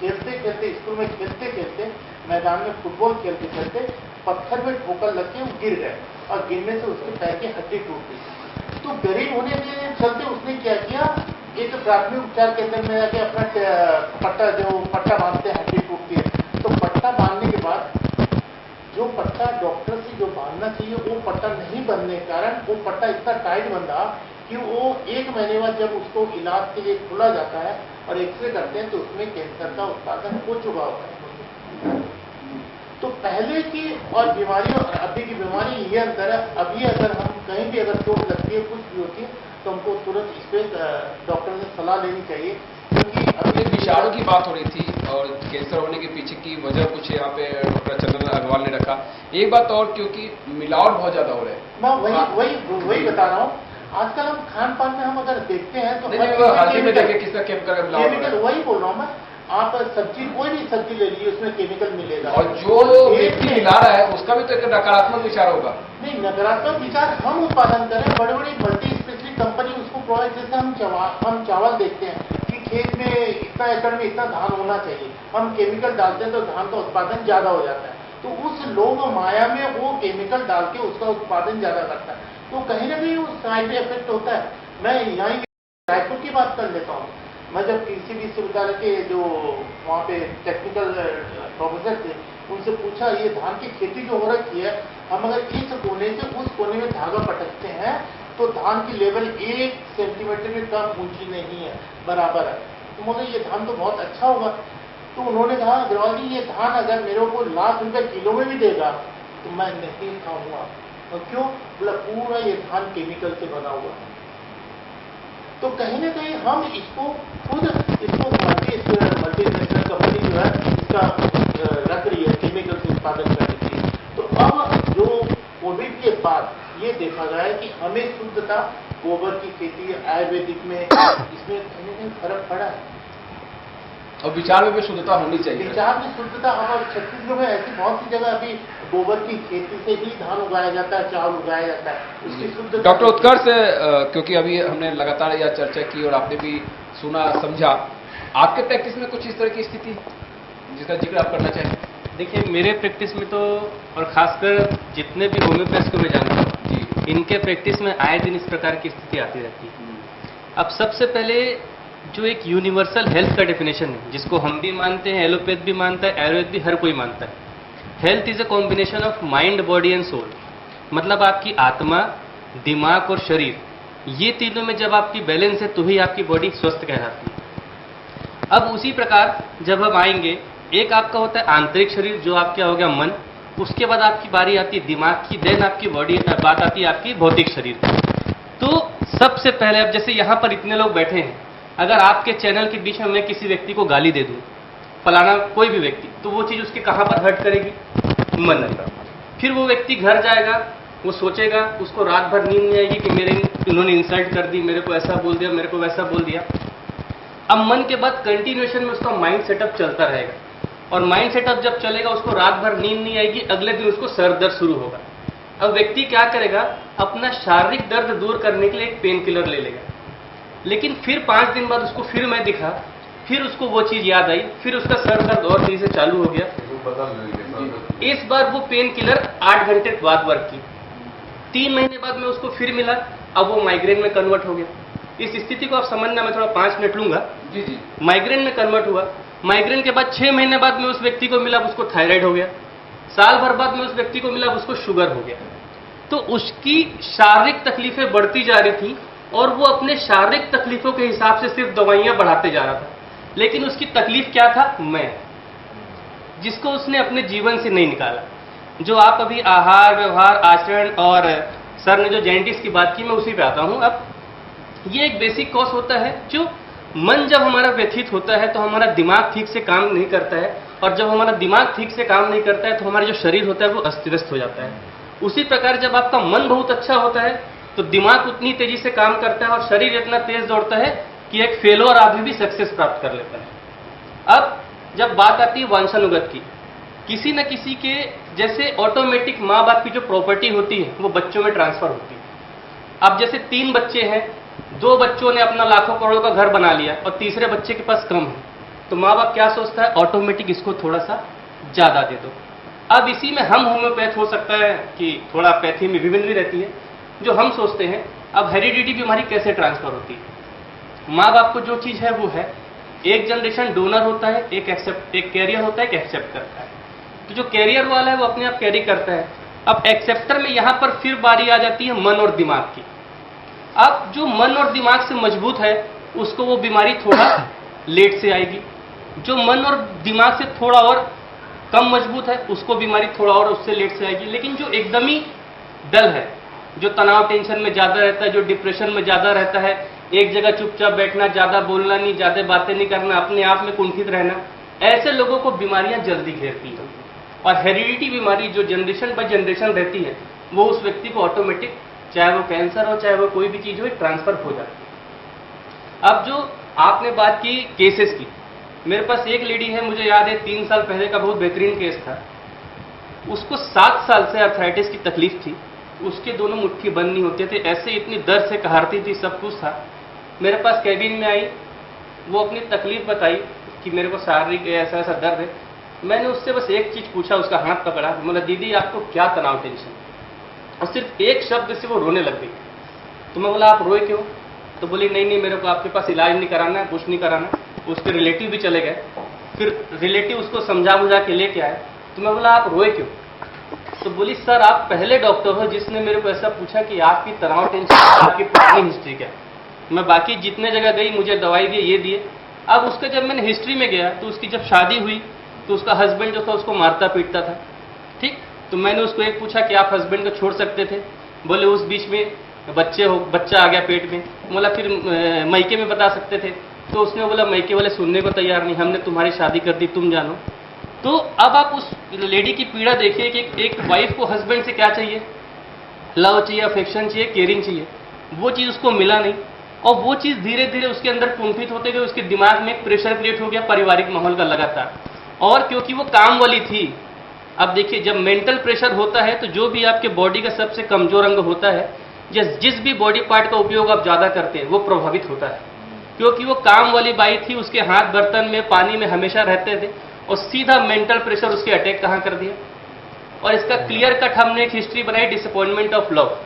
खेलते खेलते स्कूल में खेलते खेलते मैदान में फुटबॉल खेलते खेलते पत्थर में ठोकर लग के वो गिर गए, और गिरने से उसके पैर की हड्डी टूट गई। तो गरीब होने के चलते उसने क्या किया, एक प्राथमिक उपचार केंद्र में जाके अपना पट्टा बांधते हैं, हड्डी टूटती है तो पट्टा बांधने के बाद जो पट्टा डॉक्टर से जो बांधना चाहिए वो पट्टा नहीं बनने के कारण वो पट्टा इतना टाइट बंधा कि वो 1 महीने बाद जब उसको इलाज के लिए खोला जाता है और एक्सरे करते हैं तो उसमें कैंसर का उत्पादन हो चुका होता है। तो पहले की और बीमारी और अभी की बीमारी ये अंतर है। अभी अगर हम कहीं भी अगर चोट लगती है, कुछ भी होती है, तो हमको तुरंत इस पे डॉक्टर से सलाह लेनी चाहिए, क्योंकि अभी विषाणु की बात हो रही थी और कैंसर होने के पीछे की वजह कुछ यहाँ पे डॉक्टर चंदन अग्रवाल ने रखा। एक बात और, क्योंकि मिलावट बहुत ज्यादा हो रहा है। मैं वही बता रहा हूँ। आजकल हम खान पान में हम अगर देखते हैं तो हल्दी में देखे किसका केमिकल मिलावट हो रहा है। वही बोल रहा हूँ मैं। आप सब्जी, कोई भी सब्जी ले लीजिए, उसमें केमिकल मिलेगा, और जो व्यक्ति मिला रहा है उसका भी तो एक नकारात्मक विचार होगा। नहीं, नकारात्मक विचार हम उत्पादन करें, बड़ी बड़ी मल्टी स्पेशलिटी कंपनी उसको प्रोवाइड, जैसे हम चावल देखते हैं कि खेत में इतना एकड़ में इतना धान होना चाहिए, हम केमिकल डालते हैं तो धान का उत्पादन ज्यादा हो जाता है। तो उस लोभ माया में वो केमिकल डाल के उसका उत्पादन ज्यादा करता है, तो कहीं ना कहीं वो साइड इफेक्ट होता है। मैं यहाँ रायपुर की बात कर लेता हूँ। मैं जब कृषि विश्वविद्यालय के जो वहाँ पे टेक्निकल प्रोफेसर थे, उनसे पूछा ये धान की खेती जो हो रखी है, हम अगर इस कोने से उस कोने में धागा पटकते हैं तो धान की लेवल 1 सेंटीमीटर भी कम ऊंची नहीं है, बराबर है। तो बोले ये धान तो बहुत अच्छा होगा। तो उन्होंने कहा, अग्रवाल जी ये धान अगर मेरे को ₹1,00,000 किलो में भी देगा तो मैं नहीं खाऊंगा। और क्यों? बोला पूरा ये धान केमिकल से बना हुआ है। तो कहीं ना कहीं हम इसको खुद मल्टीनेशनल कंपनी जो है इसका रख रही है केमिकल से उत्पादन करने के लिए। तो अब जो कोविड के बाद ये देखा गया है कि हमें शुद्धता, गोबर की खेती, आयुर्वेदिक में इसमें कहीं ना कहीं फर्क पड़ा है। और विचार में भी शुद्धता होनी चाहिए। विचार में शुद्धता, हमारे छत्तीसगढ़ में ऐसी बहुत सी जगह अभी गोबर की खेती से ही धान उगाया जाता है, चावल उगाया जाता है, उसकी शुद्धता। डॉक्टर उत्कर्ष, क्योंकि अभी हमने लगातार यह चर्चा की और आपने भी सुना समझा, आपके प्रैक्टिस में कुछ इस तरह की स्थिति जिसका जिक्र आप करना चाहें? देखिए, मेरे प्रैक्टिस में तो, और खासकर जितने भी होम्योपैथ को मैं जानता हूँ जी, इनके प्रैक्टिस में आए दिन इस प्रकार की स्थिति आती रहती है। अब सबसे पहले जो एक यूनिवर्सल हेल्थ का डेफिनेशन है, जिसको हम भी मानते हैं, एलोपैथ भी मानता है, आयुर्वेद भी, हर कोई मानता है। Health is a combination of mind, body and soul. मतलब आपकी आत्मा, दिमाग और शरीर, ये तीनों में जब आपकी बैलेंस है तो ही आपकी बॉडी स्वस्थ कहलाती है। अब उसी प्रकार जब हम आएंगे, एक आपका होता है आंतरिक शरीर, जो आपका हो गया मन, उसके बाद आपकी बारी आती है दिमाग की, देन आपकी बॉडी, बात आती है आपकी भौतिक शरीर। तो सबसे पहले, अब जैसे यहाँ पर इतने लोग बैठे हैं, अगर आपके चैनल के बीच में मैं किसी व्यक्ति को गाली दे दूं, फलाना कोई भी व्यक्ति, तो वो चीज उसके कहां पर हर्ट करेगी? मन पर। फिर वो व्यक्ति घर जाएगा, वो सोचेगा, उसको रात भर नींद नहीं आएगी कि इन्होंने इंसल्ट कर दी, मेरे को ऐसा बोल दिया, मेरे को वैसा बोल दिया। अब मन के बाद कंटिन्यूएशन में उसका माइंड सेटअप चलता रहेगा, और माइंड सेटअप जब चलेगा, उसको रात भर नींद नहीं आएगी, अगले दिन उसको सर दर्द शुरू होगा। अब व्यक्ति क्या करेगा? अपना शारीरिक दर्द दूर करने के लिए एक पेन किलर ले लेगा, लेकिन फिर 5 दिन बाद उसको फिर मैं दिखा, फिर उसको वो चीज याद आई, फिर उसका सर दर्द और तेजी से चालू हो गया। इस बार वो पेन किलर 8 घंटे बाद वर्क की। 3 महीने बाद मैं उसको फिर मिला, अब वो माइग्रेन में कन्वर्ट हो गया। इस स्थिति को आप समझना, मैं थोड़ा 5 मिनट लूंगा। जी जी। माइग्रेन में कन्वर्ट हुआ, माइग्रेन के बाद 6 महीने बाद में उस व्यक्ति को मिला, उसको थायराइड हो गया। साल भर बाद में उस व्यक्ति को मिला, उसको शुगर हो गया। तो उसकी शारीरिक तकलीफें बढ़ती जा रही थी और वो अपने शारीरिक तकलीफों के हिसाब से सिर्फ दवाइयां बढ़ाते जा रहा था। लेकिन उसकी तकलीफ क्या था? मैं, जिसको उसने अपने जीवन से नहीं निकाला। जो आप अभी आहार, व्यवहार, आचरण और सर ने जो जेनेटिक्स की बात की, मैं उसी पे आता हूं। अब ये एक बेसिक कॉज होता है, जो मन जब हमारा व्यथित होता है तो हमारा दिमाग ठीक से काम नहीं करता है, और जब हमारा दिमाग ठीक से काम नहीं करता है तो हमारा जो शरीर होता है वो अस्त व्यस्त हो जाता है। उसी प्रकार जब आपका मन बहुत अच्छा होता है तो दिमाग उतनी तेजी से काम करता है और शरीर इतना तेज दौड़ता है कि एक फेलोर आदमी भी सक्सेस प्राप्त कर लेता है। अब जब बात आती है वंशानुगत की, किसी न किसी के जैसे ऑटोमेटिक माँ बाप की जो प्रॉपर्टी होती है वो बच्चों में ट्रांसफर होती है। अब जैसे 3 बच्चे हैं, 2 बच्चों ने अपना लाखों करोड़ों का घर बना लिया और तीसरे बच्चे के पास कम है, तो माँ बाप क्या सोचता है? ऑटोमेटिक इसको थोड़ा सा ज्यादा दे दो। अब इसी में हम होम्योपैथ, हो सकता है कि थोड़ा पैथी में विभिन्न भी रहती है, जो हम सोचते हैं अब हेरिडिटी बीमारी कैसे ट्रांसफर होती है? माँ बाप को जो चीज है वो है, एक जनरेशन डोनर होता है, एक कैरियर होता है, एक एक्सेप्ट करता है। तो जो कैरियर वाला है वो अपने आप कैरी करता है। अब एक्सेप्टर में यहां पर फिर बारी आ जाती है मन और दिमाग की। अब जो मन और दिमाग से मजबूत है उसको वो बीमारी थोड़ा लेट से आएगी, जो मन और दिमाग से थोड़ा और कम मजबूत है उसको बीमारी थोड़ा और उससे लेट से आएगी। लेकिन जो एकदम ही डल है, जो तनाव टेंशन में ज्यादा रहता है, जो डिप्रेशन में ज्यादा रहता है, एक जगह चुपचाप बैठना, ज्यादा बोलना नहीं, ज्यादा बातें नहीं करना, अपने आप में कुंठित रहना, ऐसे लोगों को बीमारियां जल्दी घेरती हैं। और हेरिडिटी बीमारी जो जनरेशन बाय जनरेशन रहती है वो उस व्यक्ति को ऑटोमेटिक, चाहे वो कैंसर हो चाहे वो कोई भी चीज हो, ट्रांसफर हो जाती है। अब जो आपने बात की केसेस की, मेरे पास एक लेडी है, मुझे याद है 3 साल पहले का बहुत बेहतरीन केस था। उसको 7 साल से आर्थराइटिस की तकलीफ थी, उसके दोनों मुट्ठी बंद नहीं होते थे, ऐसे इतनी दर्द से कहारती थी, सब कुछ था। मेरे पास कैबिन में आई, वो अपनी तकलीफ बताई कि मेरे को शारीरिक ऐसा ऐसा दर्द है। मैंने उससे बस एक चीज पूछा, उसका हाथ पकड़ा, बोला दीदी आपको क्या तनाव टेंशन? और सिर्फ एक शब्द से वो रोने लग गई। तो मैं बोला आप रोए क्यों? तो बोली नहीं नहीं, मेरे को आपके पास इलाज नहीं कराना है, कुछ नहीं कराना। उसके रिलेटिव भी चले गए, फिर रिलेटिव उसको समझा बुझा के लेके आए। तो मैं बोला आप रोए क्यों? तो बोली सर आप पहले डॉक्टर हो जिसने मेरे को ऐसा पूछा कि आपकी तनाव टेंशन, आपकी पुरानी हिस्ट्री क्या? मैं बाकी जितने जगह गई, मुझे दवाई दिए, ये दिए। अब उसका जब मैंने हिस्ट्री में गया तो उसकी जब शादी हुई तो उसका हस्बैंड जो था उसको मारता पीटता था, ठीक। तो मैंने उसको एक पूछा कि आप हस्बैंड को छोड़ सकते थे? बोले उस बीच में बच्चा आ गया पेट में। बोला फिर मायके में बता सकते थे? तो उसने बोला मायके वाले सुनने को तैयार नहीं, हमने तुम्हारी शादी कर दी, तुम जानो। तो अब आप उस लेडी की पीड़ा देखिए कि एक वाइफ को हस्बैंड से क्या चाहिए? लव चाहिए, अफेक्शन चाहिए, केयरिंग चाहिए। वो चीज उसको मिला नहीं, और वो चीज धीरे धीरे उसके अंदर कुंठित होते गए, उसके दिमाग में एक प्रेशर क्रिएट हो गया पारिवारिक माहौल का लगातार। और क्योंकि वो काम वाली थी, अब देखिए जब मेंटल प्रेशर होता है तो जो भी आपके बॉडी का सबसे कमजोर अंग होता है, जिस भी बॉडी पार्ट का उपयोग आप ज्यादा करते हैं वो प्रभावित होता है। क्योंकि वो काम वाली बाई थी, उसके हाथ बर्तन में, पानी में हमेशा रहते थे, और सीधा मेंटल प्रेशर उसके अटैक कहां कर दिया। और इसका क्लियर कट हमने एक हिस्ट्री बनाई, डिसअपॉइंटमेंट ऑफ लव,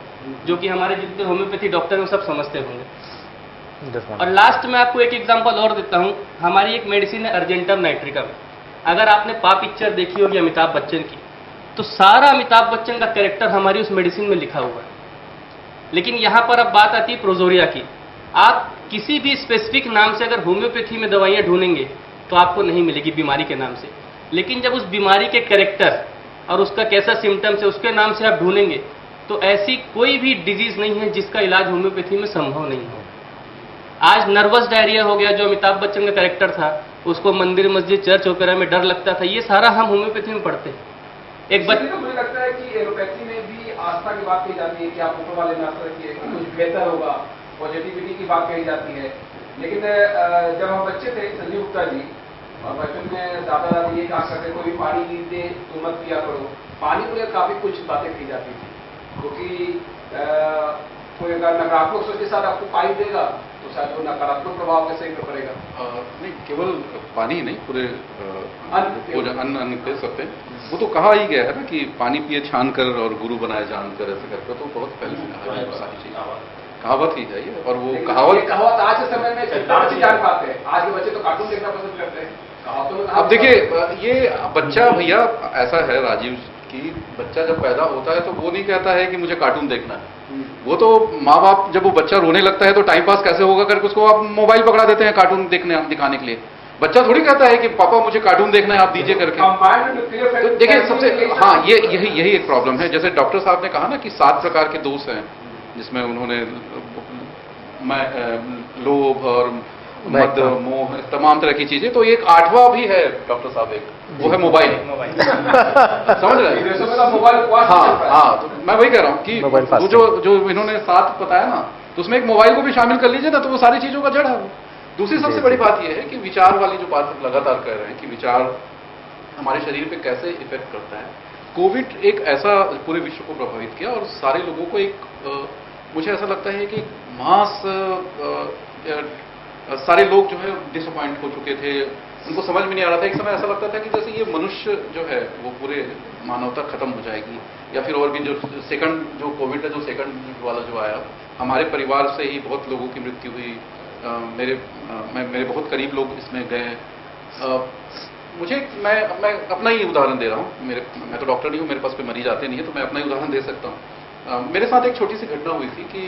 जो कि हमारे जितने होम्योपैथी डॉक्टर हैं वो सब समझते होंगे। और लास्ट में आपको एक एग्जांपल और देता हूं, हमारी एक मेडिसिन है अर्जेंटम नाइट्रिकम। अगर आपने पा पिक्चर देखी होगी अमिताभ बच्चन की, तो सारा अमिताभ बच्चन का कैरेक्टर हमारी उस मेडिसिन में लिखा हुआ है। लेकिन यहां पर अब बात आती है प्रोजोरिया की। आप किसी भी स्पेसिफिक नाम से अगर होम्योपैथी में दवाइयां ढूंढेंगे तो आपको नहीं मिलेगी बीमारी के नाम से। लेकिन जब उस बीमारी के कैरेक्टर और उसका कैसा सिम्टम्स है उसके नाम से आप ढूंढेंगे, तो ऐसी कोई भी डिजीज नहीं है जिसका इलाज होम्योपैथी में संभव नहीं हो। आज नर्वस डायरिया हो गया, जो अमिताभ बच्चन का कैरेक्टर था, उसको मंदिर मस्जिद चर्च वगैरह में डर लगता था, ये सारा हम होम्योपैथी में पढ़ते हैं। एक बच्चे को मुझे लगता है कि एलोपैथी में भी आस्था की बात कही जाती है कि आप ऊपर वाले में आस्था रखिए, कुछ बेहतर होगा, पॉजिटिविटी की बात कही जाती है। लेकिन जब हम बच्चे थे, संजीव गुप्ता जी, और बचपन में दादा दादी ये कहा करते, कोई भी पानी नहीं दे तो मत पिया करो। पानी को लेकर काफी कुछ बातें की जाती थी, क्योंकि कोई अगर नकारात्मक सोच के साथ आपको पानी देगा तो शायद वो नकारात्मक प्रभाव कैसे पड़ेगा। नहीं, केवल पानी ही नहीं, पूरे अन्न कह सकते हैं। वो तो कहा ही गया है ना कि पानी पिए छान कर और गुरु बनाए जान कर, ऐसे करके, तो बहुत पहले से कहा गया सारी चीज। कहावत ही है ये, और वो ये कहावत कहावत आज के समय में बच्चे जान पाते हैं। आज के बच्चे तो कार्टून देखना पसंद करते हैं। कहावतों में अब देखिए, ये बच्चा भैया ऐसा है राजीव कि बच्चा जब पैदा होता है तो वो नहीं कहता है कि मुझे कार्टून देखना है। वो तो माँ बाप जब वो बच्चा रोने लगता है तो टाइम पास कैसे होगा करके उसको आप मोबाइल पकड़ा देते हैं कार्टून दिखाने के लिए। बच्चा थोड़ी कहता है कि पापा मुझे कार्टून देखना है, आप दीजिए करके। तो देखिए सबसे, हाँ, यही एक प्रॉब्लम है। जैसे डॉक्टर साहब ने कहा ना कि 7 प्रकार के दोष हैं, जिसमें उन्होंने लोभ और मद, मोह, तमाम तरह की चीजें, तो एक 8वां भी है डॉक्टर साहब, एक वो है मोबाइल। समझ रहे हैं? मोबाइल। हाँ, तो मैं वही कह रहा हूँ कि वो जो इन्होंने 7 बताया ना, तो उसमें एक मोबाइल को भी शामिल कर लीजिए ना, तो वो सारी चीजों का जड़ है। दूसरी सबसे बड़ी बात यह है कि विचार वाली जो बात हम लगातार कर रहे हैं कि विचार हमारे शरीर पे कैसे इफेक्ट करता है। कोविड एक ऐसा पूरे विश्व को प्रभावित किया और सारे लोगों को मुझे ऐसा लगता है कि मास सारे लोग जो है डिसअपॉइंट हो चुके थे, उनको समझ में नहीं आ रहा था। एक समय ऐसा लगता था कि जैसे ये मनुष्य जो है वो पूरे मानवता खत्म हो जाएगी, या फिर और भी जो कोविड का जो सेकंड वाला जो आया, हमारे परिवार से ही बहुत लोगों की मृत्यु हुई। मेरे बहुत करीब लोग इसमें गए। मैं अपना ही उदाहरण दे रहा हूँ। मैं तो डॉक्टर नहीं हूँ, मेरे पास कोई मरीज आते नहीं है, तो मैं अपना ही उदाहरण दे सकता हूँ। मेरे साथ एक छोटी सी घटना हुई थी कि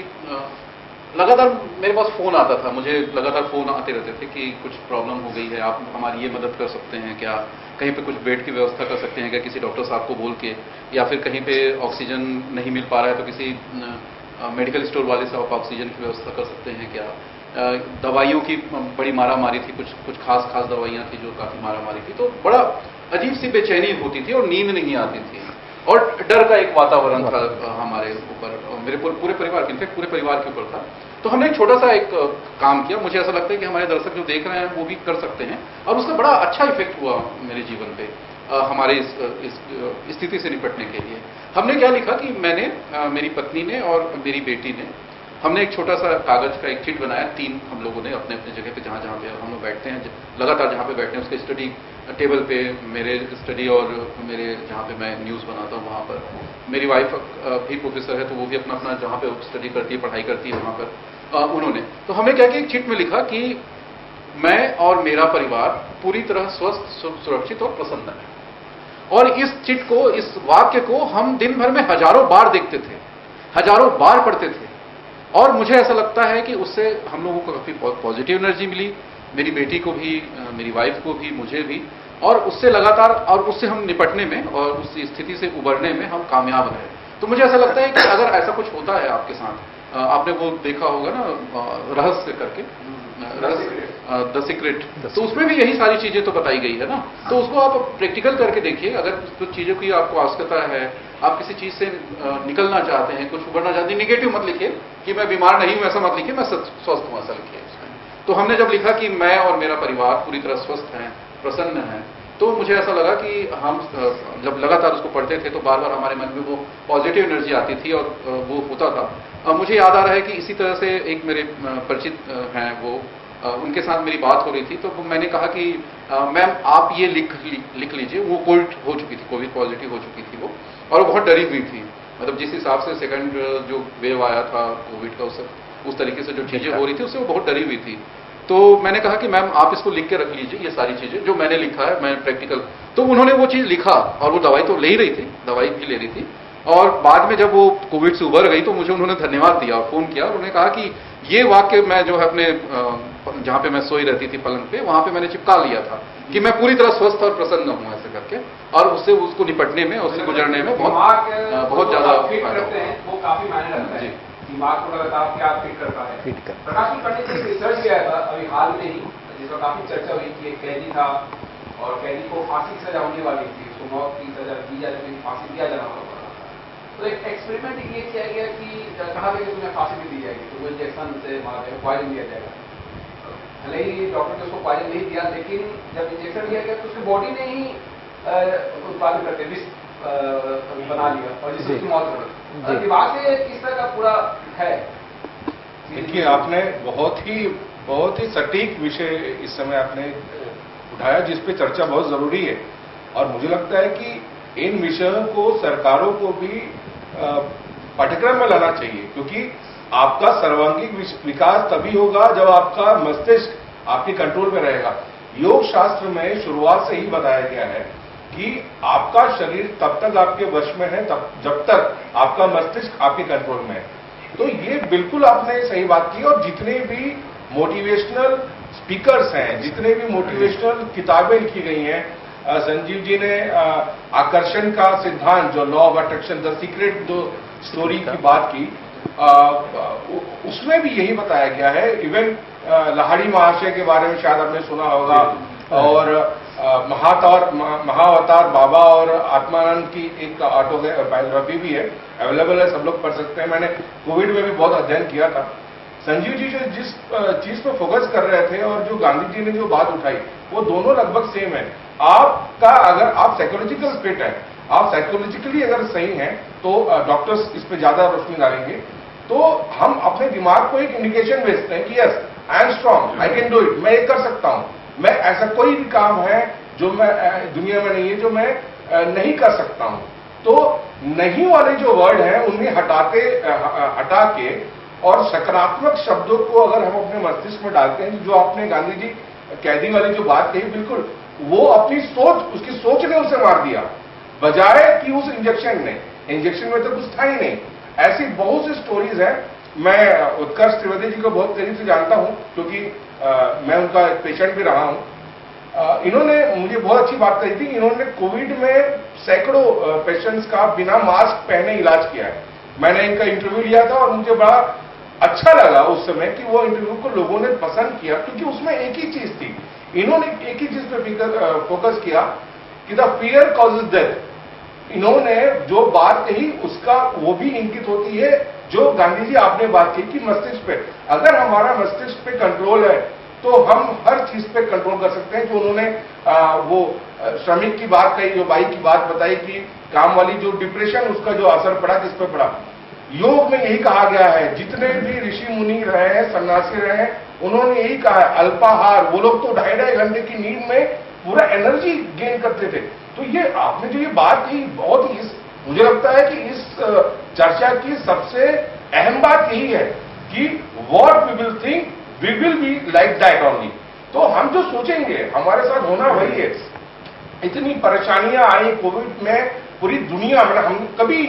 लगातार मेरे पास फोन आता था, मुझे लगातार फोन आते रहते थे कि कुछ प्रॉब्लम हो गई है, आप हमारी ये मदद कर सकते हैं क्या, कहीं पे कुछ बेड की व्यवस्था कर सकते हैं क्या किसी डॉक्टर साहब को बोल के, या फिर कहीं पे ऑक्सीजन नहीं मिल पा रहा है तो किसी मेडिकल स्टोर वाले से आप ऑक्सीजन की व्यवस्था कर सकते हैं क्या। दवाइयों की बड़ी मारामारी थी, कुछ खास दवाइयाँ थी जो काफ़ी मारामारी थी, तो बड़ा अजीब सी बेचैनी होती थी और नींद नहीं आती थी और डर का एक वातावरण था हमारे ऊपर, मेरे पूरे परिवार के, इनफैक्ट पूरे परिवार के ऊपर था। तो हमने एक छोटा सा एक काम किया। मुझे ऐसा लगता है कि हमारे दर्शक जो देख रहे हैं वो भी कर सकते हैं, और उसका बड़ा अच्छा इफेक्ट हुआ मेरे जीवन पे, हमारे इस स्थिति से निपटने के लिए। हमने क्या लिखा कि मैंने, मेरी पत्नी ने और मेरी बेटी ने, हमने एक छोटा सा कागज का एक चिट बनाया। 3 हम लोगों ने अपने अपने जगह पे जहाँ पे हम लोग बैठते हैं, लगातार जहाँ पे बैठते हैं उसके स्टडी टेबल पे, मेरे स्टडी और मेरे जहाँ पे मैं न्यूज़ बनाता हूँ वहाँ पर, मेरी वाइफ भी प्रोफेसर है तो वो भी अपना जहाँ पे स्टडी करती है, पढ़ाई करती है वहाँ पर उन्होंने। तो हमने क्या किया, एक चिट में लिखा कि मैं और मेरा परिवार पूरी तरह स्वस्थ, सुरक्षित और प्रसन्न है। और इस चिट को, इस वाक्य को हम दिन भर में हजारों बार देखते थे, हजारों बार पढ़ते थे, और मुझे ऐसा लगता है कि उससे हम लोगों को काफ़ी पॉजिटिव एनर्जी मिली, मेरी बेटी को भी, मेरी वाइफ को भी, मुझे भी, और उससे लगातार, और उससे हम निपटने में और उस स्थिति से उबरने में हम कामयाब रहे। तो मुझे ऐसा लगता है कि अगर ऐसा कुछ होता है आपके साथ, आपने वो देखा होगा ना रहस्य करके, द सीक्रेट, तो उसमें भी यही सारी चीजें तो बताई गई है ना। तो उसको आप प्रैक्टिकल करके देखिए। अगर कुछ चीजों की आपको आवश्यकता है, आप किसी चीज से निकलना चाहते हैं, कुछ उबरना चाहते हैं, निगेटिव मत लिखिए कि मैं बीमार नहीं हूं, ऐसा मत लिखिए, मैं स्वस्थ हूं, ऐसा लिखिए उसमें। तो हमने जब लिखा कि मैं और मेरा परिवार पूरी तरह स्वस्थ हैं, प्रसन्न हैं, तो मुझे ऐसा लगा कि हम जब लगातार उसको पढ़ते थे तो बार बार हमारे मन में वो पॉजिटिव एनर्जी आती थी और वो होता था। मुझे याद आ रहा है कि इसी तरह से एक मेरे परिचित हैं, वो उनके साथ मेरी बात हो रही थी, तो मैंने कहा कि मैम आप ये लिख लीजिए। वो कोविड हो चुकी थी, कोविड पॉजिटिव हो चुकी थी वो, और वो बहुत डरी हुई थी। मतलब जिस हिसाब से सेकंड जो वेव आया था कोविड का, उस तरीके से जो चीजें हो रही थी उससे वो बहुत डरी हुई थी। तो मैंने कहा कि मैम आप इसको लिख के रख लीजिए, ये सारी चीजें जो मैंने लिखा है, मैं प्रैक्टिकल। तो उन्होंने वो चीज लिखा, और वो दवाई तो ले ही रही थी, दवाई भी ले रही थी, और बाद में जब वो कोविड से उबर गई तो मुझे उन्होंने धन्यवाद दिया और फोन किया। उन्होंने कहा कि ये वाक्य मैं जो है अपने जहां पे मैं सोई रहती थी पलंग पे, वहां पे मैंने चिपका लिया था कि मैं पूरी तरह स्वस्थ और प्रसन्न हूं, ऐसे करके, और उससे उसको निपटने में, उससे गुजरने में बहुत ज्यादा वो काफी मायने रखता है। दिमाग को लगातार क्या फिट करता है। प्रकाश जी, करने से रिसर्च किया था अभी हाल में ही, जिसमें काफी चर्चा हुई कि एक कैदी था और कैदी को फांसी की सजा होने वाली थी, उसको मौत की सजा दी जा रही थी, फांसी दिया जाना वाला था। तो एक एक्सपेरिमेंट ये किया गया कि कहा गया कि तुम्हें फांसी भी दी जाएगी, तो वो इंजेक्शन से मार पॉइजन दिया जाएगा। भले ही डॉक्टर ने उसको पॉइजन नहीं दिया, लेकिन जब इंजेक्शन दिया गया तो उसकी बॉडी ने ही उत्पादन करते विष बना लिया और जिससे उसकी मौत हो गई। दिमाग से किस तरह का पूरा है। देखिए, आपने बहुत ही सटीक विषय इस समय आपने उठाया, जिस पे चर्चा बहुत जरूरी है, और मुझे लगता है कि इन विषयों को सरकारों को भी पाठ्यक्रम में लाना चाहिए, क्योंकि आपका सर्वांगीण विकास तभी होगा जब आपका मस्तिष्क आपके कंट्रोल में रहेगा। योग शास्त्र में शुरुआत से ही बताया गया है कि आपका शरीर तब तक आपके वश में है तब जब तक आपका मस्तिष्क आपके कंट्रोल में है। तो ये बिल्कुल आपने सही बात की। और जितने भी मोटिवेशनल स्पीकर्स हैं, जितने भी मोटिवेशनल किताबें लिखी गई हैं, संजीव जी ने आकर्षण का सिद्धांत जो law of attraction, the secret जो स्टोरी की बात की, उसमें भी यही बताया गया है। इवन लाहिड़ी महाशय के बारे में शायद आपने सुना होगा, और महाअवतार बाबा और आत्मानंद की एक ऑटोबायोग्राफी भी है, अवेलेबल है, सब लोग पढ़ सकते हैं। मैंने कोविड में भी बहुत अध्ययन किया था। संजीव जी जो जिस चीज पर फोकस कर रहे थे और जो गांधी जी ने जो बात उठाई, वो दोनों लगभग सेम है। आपका अगर आप साइकोलॉजिकल फिट है, आप साइकोलॉजिकली अगर सही हैं, तो डॉक्टर्स इस पे ज्यादा रोशनी डालेंगे। तो हम अपने दिमाग को एक इंडिकेशन भेजते हैं कि yes I am strong, I can do it, मैं ये कर सकता हूं। मैं ऐसा कोई भी काम है जो मैं दुनिया में नहीं है जो मैं नहीं कर सकता हूं। तो नहीं वाले जो वर्ड हैं उन्हें हटा के और सकारात्मक शब्दों को अगर हम अपने मस्तिष्क में डालते हैं, जो आपने गांधी जी कैदी वाली जो बात कही, बिल्कुल वो अपनी सोच, उसकी सोच ने उसे मार दिया, बजाय कि उस इंजेक्शन ने। इंजेक्शन में तो कुछ था ही नहीं। ऐसी बहुत सी स्टोरीज हैं। मैं उत्कर्ष त्रिवेदी जी को बहुत करीब से जानता हूं, क्योंकि मैं उनका एक पेशेंट भी रहा हूं। इन्होंने मुझे बहुत अच्छी बात कही थी। इन्होंने कोविड में सैकड़ों पेशेंट्स का बिना मास्क पहने इलाज किया है। मैंने इनका इंटरव्यू लिया था और मुझे बड़ा अच्छा लगा उस समय कि वो इंटरव्यू को लोगों ने पसंद किया, क्योंकि उसमें एक ही चीज थी। इन्होंने एक ही चीज पे फोकस किया कि द फियर कॉजेज डेथ। इन्होंने जो बात कही उसका वो भी इंगित होती है जो गांधी जी आपने बात की कि मस्तिष्क पे, अगर हमारा मस्तिष्क पे कंट्रोल है तो हम हर चीज पे कंट्रोल कर सकते हैं। जो उन्होंने वो श्रमिक की बात कही, जो बाई की बात बताई कि काम वाली जो डिप्रेशन, उसका जो असर पड़ा किस पे पड़ा। योग में यही कहा गया है, जितने भी ऋषि मुनि रहे हैं, सन्यासी रहे हैं, उन्होंने यही कहा है, अल्पाहार। वो लोग तो 2.5 घंटे की नींद में पूरा एनर्जी गेन करते थे। तो ये आपने जो ये बात की, बहुत ही मुझे लगता है कि इस चर्चा की सबसे अहम बात यही है कि what we will think we will be like that only. तो हम जो सोचेंगे हमारे साथ होना वही है। इतनी परेशानियां आई कोविड में पूरी दुनिया में। हम कभी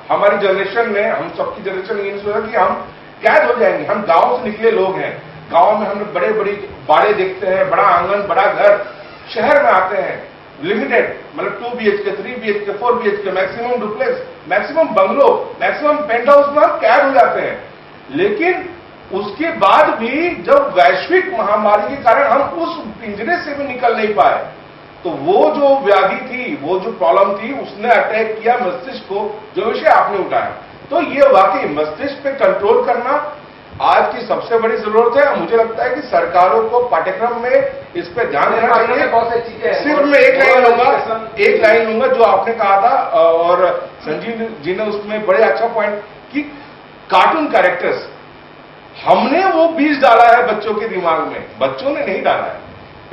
हमारी जनरेशन में, हम सबकी जनरेशन ये नहीं सोचा कि हम कैद हो जाएंगे। हम गांव से निकले लोग हैं, गांव में हमने बड़े बड़ी बाड़े देखते हैं, बड़ा आंगन, बड़ा घर। शहर में आते हैं लिमिटेड, मतलब 2 BHK, 3 BHK, 4 BHK, maximum duplex, maximum bungalow, maximum penthouse में हम कैद हो जाते हैं। लेकिन उसके बाद भी जब वैश्विक महामारी के कारण हम उस पिंजरे से भी निकल नहीं पाए, तो वो जो व्याधि थी, वो जो प्रॉब्लम थी, उसने अटैक किया मस्तिष्क को, जो विषय आपने उठाया। तो ये वाकई मस्तिष्क पे कंट्रोल करना आज की सबसे बड़ी जरूरत है। मुझे लगता है कि सरकारों को पाठ्यक्रम में इस पे ध्यान देना चाहिए। बहुत सारी चीजें हैं। सिर्फ मैं एक लाइन लूंगा जो आपने कहा था, और संजीव जी ने उसमें बड़े अच्छा पॉइंट कि कार्टून कैरेक्टर्स, हमने वो बीज डाला है बच्चों के दिमाग में, बच्चों ने नहीं डाला है।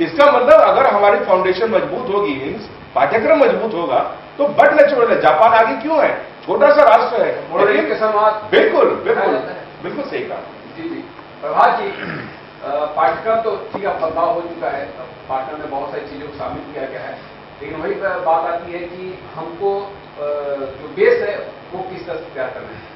इसका मतलब अगर हमारी फाउंडेशन मजबूत होगी, पाठ्यक्रम मजबूत होगा, तो बट नेचुरल है। जापान आगे क्यों है? छोटा सा राष्ट्र है, मॉडलिंग के समाज। बिल्कुल बिल्कुल बिल्कुल सही कहा। जी जी प्रभात जी, पाठ्यक्रम तो ठीक है, बदलाव हो चुका है, पाठ्यक्रम में बहुत सारी चीजों को शामिल किया गया है, लेकिन वही बात आती है कि हमको जो बेस है वो किस तरह से तैयार करना है।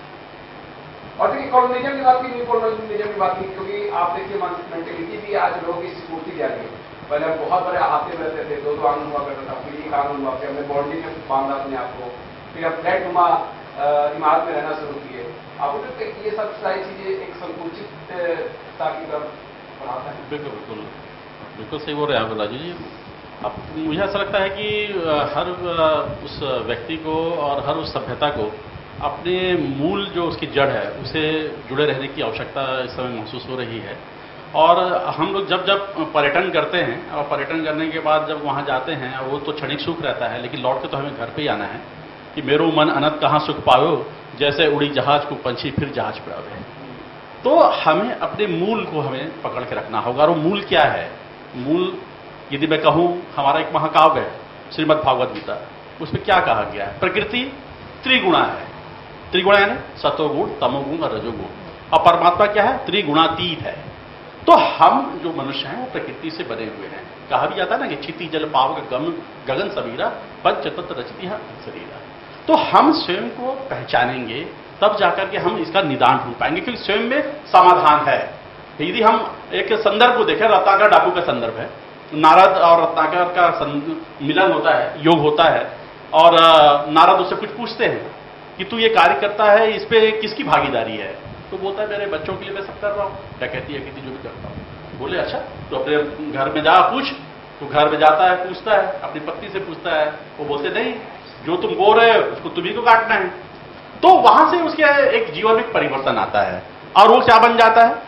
और देखिए कॉलोनिज्म की बात की, न्यू कॉलोनिज्म की बात की, क्योंकि आप देखिए मेंटेलिटी भी आज लोगों की स्फूर्ति दिया गई। पहले हम बहुत बड़े आते रहते थे, 2 आंगन हुआ करता था, फिर 1 आंगन हुआ, फिर हमने बाउंड्री में बांधा अपने आप को, फिर हम फ्लैट नुमा इमारत में रहना शुरू किए। आपको लगता है कि ये सब सारी चीजें एक संकुचितता की तरफ बढ़ाता है? बिल्कुल बिल्कुल बिल्कुल सही बोल रहे हैं आप राजू जी। अब मुझे ऐसा लगता है कि हर उस व्यक्ति को और हर उस सभ्यता को अपने मूल जो उसकी जड़ है उसे जुड़े रहने की आवश्यकता इस समय महसूस हो रही है। और हम लोग जब जब पर्यटन करते हैं, और पर्यटन करने के बाद जब वहाँ जाते हैं, वो तो क्षणिक सुख रहता है, लेकिन लौट के तो हमें घर पे ही आना है कि मेरो मन अनंत कहाँ सुख पायो, जैसे उड़ी जहाज को पंछी फिर जहाज पे आवे। तो हमें अपने मूल को हमें पकड़ के रखना होगा। और वो मूल क्या है? मूल यदि मैं कहूँ, हमारा एक महाकाव्य है श्रीमद् भागवत गीता, उसमें क्या कहा गया है? प्रकृति त्रिगुणा है। त्रिगुणा यानी सतोगुण, तमोगुण और रजोगुण। और परमात्मा क्या है? त्रिगुणातीत है। तो हम जो मनुष्य हैं वो प्रकृति से बने हुए हैं। कहा भी जाता है ना कि क्षिति जल पावक गगन समीरा पंचतत्व रचती है शरीरा। तो हम स्वयं को पहचानेंगे तब जाकर के हम इसका निदान ढूंढ पाएंगे, क्योंकि स्वयं में समाधान है। यदि हम एक संदर्भ को देखें, रत्नाकर डाकू का संदर्भ है, नारद और रत्नाकर का मिलन होता है, योग होता है, और नारद उससे कुछ पूछते हैं कि तू ये कार्य करता है, इस पे किसकी भागीदारी है? तो बोलता है मेरे बच्चों के लिए मैं सब कर रहा हूँ। क्या कहती है? कहती जो भी करता हूँ। बोले अच्छा, तो अपने घर में जा पूछ। तो घर में जाता है, पूछता है, अपनी पत्नी से पूछता है। वो बोलते नहीं, जो तुम बो रहे हो उसको तुम्ही को काटना है। तो वहां से उसके एक जीवन में परिवर्तन आता है, और वो क्या बन जाता है?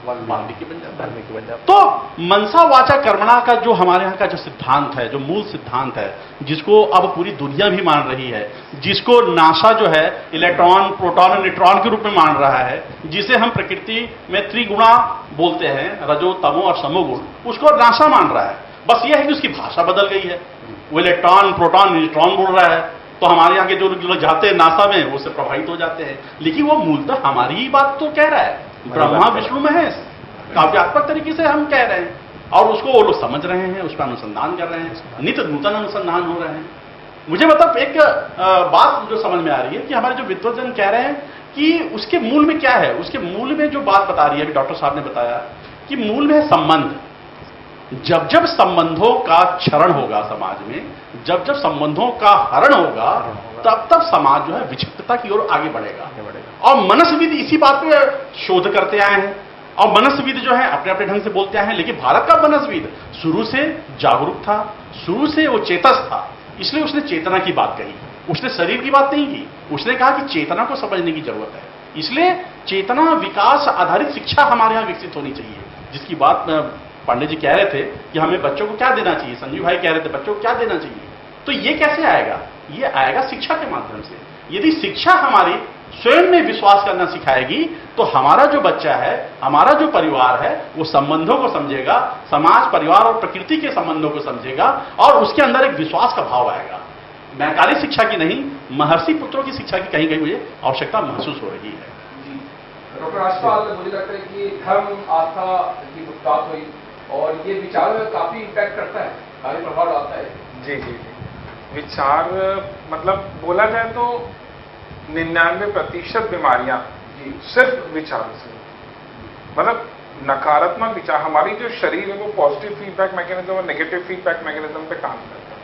वाल्मीकि बन जाता है। तो मनसा वाचा कर्मणा का जो हमारे यहाँ का जो सिद्धांत है, जो मूल सिद्धांत है, जिसको अब पूरी दुनिया भी मान रही है, जिसको नासा जो है इलेक्ट्रॉन, प्रोटॉन और न्यूट्रॉन के रूप में मान रहा है, जिसे हम प्रकृति में त्रिगुणा बोलते हैं, रजो तमो और समोगुण, उसको नासा मान रहा है। बस यह है कि उसकी भाषा बदल गई है। वो इलेक्ट्रॉन, प्रोटॉन, न्यूट्रॉन बोल रहा है, तो हमारे यहाँ के जो लोग जाते हैं नासा में, वो उससे प्रभावित हो जाते हैं। लेकिन वो मूलतः हमारी ही बात तो कह रहा है, ब्रह्मा विष्णु महेश, काव्यात्मक तरीके से हम कह रहे हैं, और उसको वो लोग समझ रहे हैं, उस पर अनुसंधान कर रहे हैं, नित्य नूतन अनुसंधान हो रहे हैं। मुझे मतलब एक बात जो समझ में आ रही है कि हमारे जो विद्वजन कह रहे हैं कि उसके मूल में क्या है। उसके मूल में जो बात बता रही है, डॉक्टर साहब ने बताया कि मूल में है संबंध। जब जब संबंधों का क्षरण होगा समाज में, जब जब संबंधों का हरण होगा, तब तब समाज जो है विक्षिप्तता की ओर आगे बढ़ेगा। और मनस्विद इसी बात पे शोध करते आए हैं, और मनस्विद जो है अपने अपने ढंग से बोलते आए हैं। लेकिन भारत का मनस्विद शुरू से जागरूक था, शुरू से वो चेतस था, इसलिए उसने चेतना की बात कही। उसने शरीर की बात नहीं की, उसने कहा कि चेतना को समझने की जरूरत है। इसलिए चेतना विकास आधारित शिक्षा हमारे यहां विकसित होनी चाहिए, जिसकी बात पांडे जी कह रहे थे कि हमें बच्चों को क्या देना चाहिए, संजीव भाई कह रहे थे बच्चों को क्या देना चाहिए। तो ये कैसे आएगा? ये आएगा शिक्षा के माध्यम से। यदि शिक्षा हमारी स्वयं में विश्वास करना सिखाएगी, तो हमारा जो बच्चा है, हमारा जो परिवार है, वो संबंधों को समझेगा, समाज, परिवार और प्रकृति के संबंधों को समझेगा, और उसके अंदर एक विश्वास का भाव आएगा। मैकाली शिक्षा की नहीं, महर्षि पुत्रों की शिक्षा की कहीं कहीं मुझे आवश्यकता महसूस हो रही है। डॉक्टर राजपाल, मुझे लगता है कि धर्म आस्था की बात हुई, और ये विचार में काफी इम्पैक्ट करता है, काफी प्रभाव डालता है। जी जी जी। विचार मतलब बोला जाए तो 99% बीमारियां सिर्फ विचारों से, मतलब नकारात्मक विचार। हमारी जो शरीर है वो पॉजिटिव फीडबैक मैकेनिज्म और नेगेटिव फीडबैक मैकेनिज्म पे काम करता है।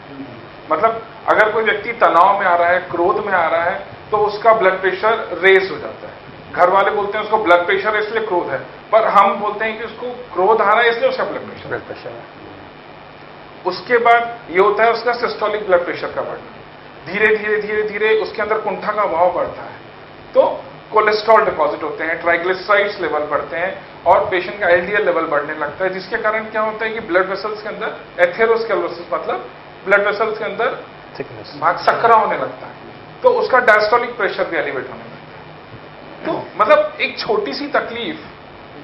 मतलब अगर कोई व्यक्ति तनाव में आ रहा है, क्रोध में आ रहा है, तो उसका ब्लड प्रेशर रेस हो जाता है। घर वाले बोलते हैं उसको ब्लड प्रेशर है इसलिए क्रोध है, पर हम बोलते हैं कि उसको क्रोध आ रहा है इसलिए उसका ब्लड प्रेशर है। उसके बाद ये होता है उसका सिस्टोलिक ब्लड प्रेशर का बढ़ना, धीरे धीरे धीरे धीरे उसके अंदर कुंठा का भाव बढ़ता है, तो कोलेस्ट्रॉल डिपॉजिट होते हैं, ट्राइग्लिसराइड्स लेवल बढ़ते हैं, और पेशेंट का एलडीएल लेवल बढ़ने लगता है, जिसके कारण क्या होता है कि ब्लड वेसल्स के अंदर एथेरोस्क्लेरोसिस, मतलब ब्लड वेसल्स के अंदर भाग सकरा होने लगता है, तो उसका डायस्टोलिक प्रेशर भी एलिवेट होने लगता है। तो मतलब एक छोटी सी तकलीफ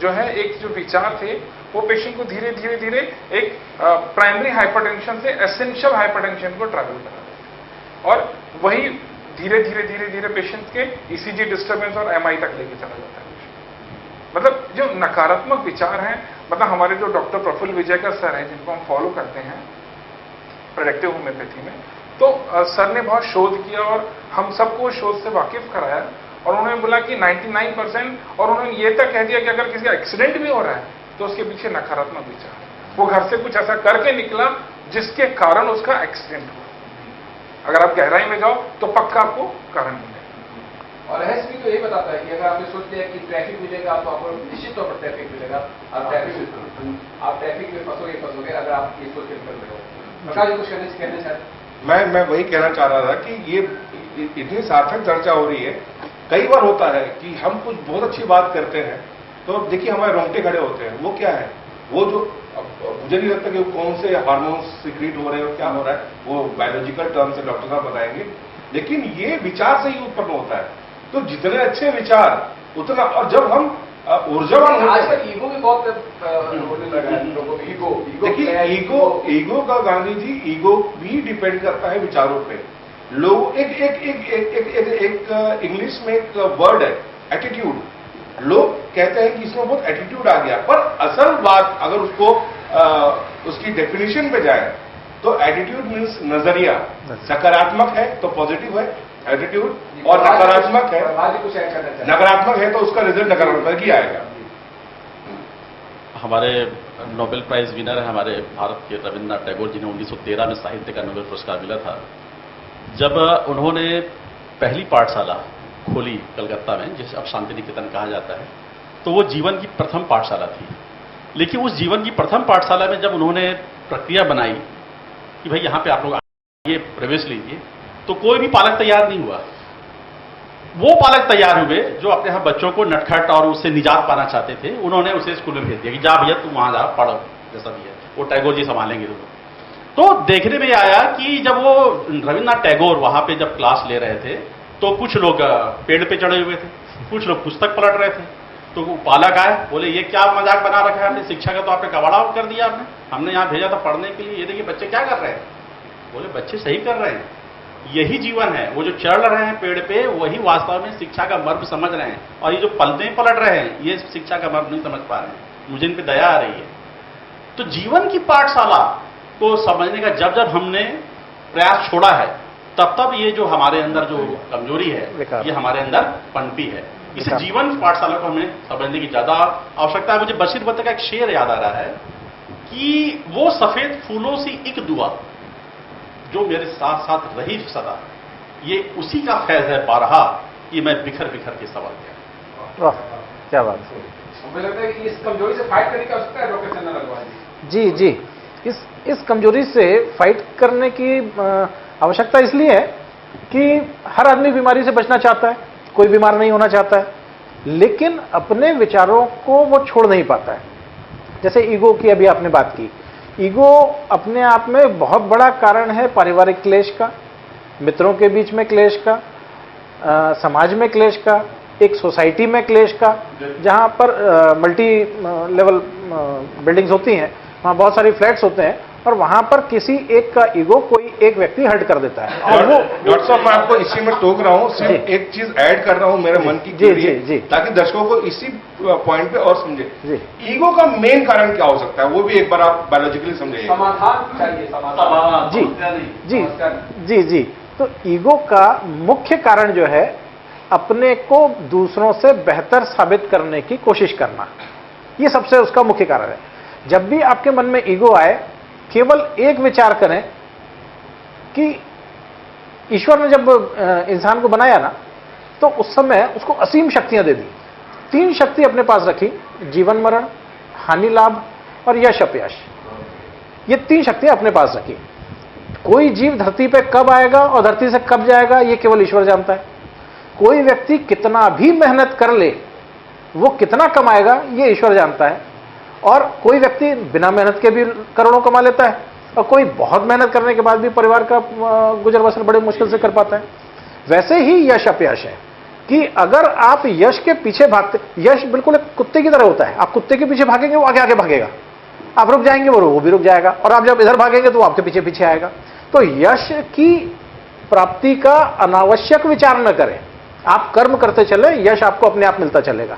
जो है, एक जो विचार थे, वो पेशेंट को धीरे धीरे धीरे एक प्राइमरी हाइपरटेंशन से एसेंशियल हाइपरटेंशन को ट्रैवल करा देते, और वही धीरे धीरे धीरे धीरे पेशेंट के ईसीजी डिस्टर्बेंस और एमआई तक लेके चला जाता है। मतलब जो नकारात्मक विचार हैं, मतलब हमारे जो डॉक्टर प्रफुल्ल विजयकर सर हैं, जिनको हम फॉलो करते हैं प्रेडिक्टिव होम्योपैथी में, तो सर ने बहुत शोध किया और हम सबको शोध से वाकिफ कराया, और उन्होंने बोला कि 99%, और उन्होंने ये तक कह दिया कि अगर किसी का एक्सीडेंट भी हो रहा है तो उसके पीछे नकारात्मक विचार है, वो घर से कुछ ऐसा करके निकला जिसके कारण उसका एक्सीडेंट हुआ। अगर आप गहराई में जाओ तो पक्का आपको कारण मिलेगा। और एसपी तो यही बताता है कि अगर आपने सोच लिया कि ट्रैफिक मिलेगा तो आपको निश्चित तौर पर ट्रैफिक मिलेगा, आप ट्रैफिक में फंसोगे अगर आप ये सोच के निकल रहे हो। प्रकाश जी कुछ कहने चाहते? मैं वही कहना चाह रहा था कि ये इतनी सार्थक चर्चा हो रही है। कई बार होता है कि हम कुछ बहुत अच्छी बात करते हैं, तो देखिए हमारे रोंगटे खड़े होते हैं। वो क्या है? वो जो मुझे नहीं लगता कि वो कौन से हार्मोन्स सीक्रेट हो रहे हैं और क्या हो रहा है, वो बायोलॉजिकल टर्म से डॉक्टर साहब बताएंगे, लेकिन ये विचार से ही उत्पन्न होता है। तो जितने अच्छे विचार उतना, और जब हम ऊर्जावान आजकल ईगो भी बहुत होने लगा है लोगों में। ईगो देखिए, ईगो का गांधी जी, ईगो भी डिपेंड करता है विचारों पे। लोग एक इंग्लिश में एक वर्ड है एटीट्यूड, लोग कहते हैं कि इसमें बहुत एटीट्यूड आ गया, पर असल बात अगर उसको उसकी डेफिनेशन पे जाए तो एटीट्यूड मीन्स नजरिया। सकारात्मक है तो पॉजिटिव है एटीट्यूड, और नकारात्मक है, कुछ ऐड करना चाहिए। नकारात्मक है तो उसका रिजल्ट नकारात्मक ही आएगा। हमारे नोबेल प्राइज विनर है हमारे भारत के रविन्द्रनाथ टैगोर, जिन्हें 1913 में साहित्य का नोबेल पुरस्कार मिला था। जब उन्होंने पहली पाठशाला खोली कलकत्ता में, जिसे अब शांति निकेतन कहा जाता है, तो वो जीवन की प्रथम पाठशाला थी। लेकिन उस जीवन की प्रथम पाठशाला में जब उन्होंने प्रक्रिया बनाई कि भाई यहाँ पे आप लोग आइए, प्रवेश लीजिए, तो कोई भी पालक तैयार नहीं हुआ। वो पालक तैयार हुए जो अपने यहाँ बच्चों को नटखट और उससे निजात पाना चाहते थे। उन्होंने उसे स्कूल में भेज दिया कि जा भैया तुम वहां जा, पढ़ो, जैसा भी है वो टैगोर जी संभालेंगे तुमको। तो देखने में आया कि जब वो रविन्द्रनाथ टैगोर वहां पे जब क्लास ले रहे थे तो कुछ लोग पेड़ पे चढ़े हुए थे, कुछ लोग पुस्तक पलट रहे थे। तो वो पालक आए, बोले ये क्या मजाक बना रखा है आपने, शिक्षा का तो आपने कबाड़ा कर दिया आपने, हमने यहाँ भेजा था पढ़ने के लिए, ये देखिए बच्चे क्या कर रहे हैं। बोले बच्चे सही कर रहे हैं, यही जीवन है। वो जो चढ़ रहे हैं पेड़ पे वही वास्तव में शिक्षा का मर्म समझ रहे हैं, और ये जो पलटे पलट रहे हैं ये शिक्षा का मर्म नहीं समझ पा रहे हैं। मुझे इन पे दया आ रही है। तो जीवन की पाठशाला को समझने का जब जब हमने प्रयास छोड़ा है, तब तब ये जो हमारे अंदर जो कमजोरी है ये हमारे अंदर पनपी है। इसे जीवन पाठशाला को हमें समझने की ज्यादा आवश्यकता है। मुझे बशीर बद्र का एक शेर याद आ रहा है कि वो सफेद फूलों सी एक दुआ जो मेरे साथ साथ रही सदा, ये उसी का फैज है बारहा कि मैं बिखर बिखर के सवाल किया। वाह, क्या बात है। मुझे लगता है कि इस कमजोरी से फाइट करने की आवश्यकता है डॉक्टर चंदन अग्रवाल जी। जी जी, इस कमजोरी से फाइट करने की आवश्यकता इसलिए है कि हर आदमी बीमारी से बचना चाहता है, कोई बीमार नहीं होना चाहता है, लेकिन अपने विचारों को वो छोड़ नहीं पाता है। जैसे ईगो की अभी आपने बात की, ईगो अपने आप में बहुत बड़ा कारण है पारिवारिक क्लेश का, मित्रों के बीच में क्लेश का, समाज में क्लेश का, एक सोसाइटी में क्लेश का, जहां पर मल्टी लेवल बिल्डिंग्स होती हैं, वहां बहुत सारी फ्लैट्स होते हैं, और वहां पर किसी एक का ईगो कोई एक व्यक्ति हर्ट कर देता है। और वो डॉक्टर साहब मैं आपको इसी में टोक रहा हूँ, सिर्फ एक चीज ऐड कर रहा हूँ मेरे मन की जी जी जी, ताकि दर्शकों को इसी पॉइंट पे और समझे। जी, ईगो का मेन कारण क्या हो सकता है, वो भी एक बार आप बायोलॉजिकली समझिए। समाधान चाहिए, समाधान। जी जी जी जी। तो ईगो का मुख्य कारण जो है अपने को दूसरों से बेहतर साबित करने की कोशिश करना, ये सबसे उसका मुख्य कारण है। जब भी आपके मन में ईगो आए, केवल एक विचार करें कि ईश्वर ने जब इंसान को बनाया ना, तो उस समय उसको असीम शक्तियां दे दी। 3 शक्ति अपने पास रखी, जीवन मरण, हानि लाभ और यश अपयश। ये 3 शक्तियां अपने पास रखी। कोई जीव धरती पे कब आएगा और धरती से कब जाएगा ये केवल ईश्वर जानता है। कोई व्यक्ति कितना भी मेहनत कर ले, वो कितना कमाएगा ये ईश्वर जानता है। और कोई व्यक्ति बिना मेहनत के भी करोड़ों कमा लेता है, और कोई बहुत मेहनत करने के बाद भी परिवार का गुजर बसर बड़े मुश्किल से कर पाता है। वैसे ही यश अपयश है कि अगर आप यश के पीछे भागते, यश बिल्कुल एक कुत्ते की तरह होता है। आप कुत्ते के पीछे भागेंगे वो आगे आगे भागेगा, आप रुक जाएंगे वो भी रुक जाएगा, और आप जब इधर भागेंगे तो वो आपके पीछे पीछे आएगा। तो यश की प्राप्ति का अनावश्यक विचार न करें, आप कर्म करते चले, यश आपको अपने आप मिलता चलेगा।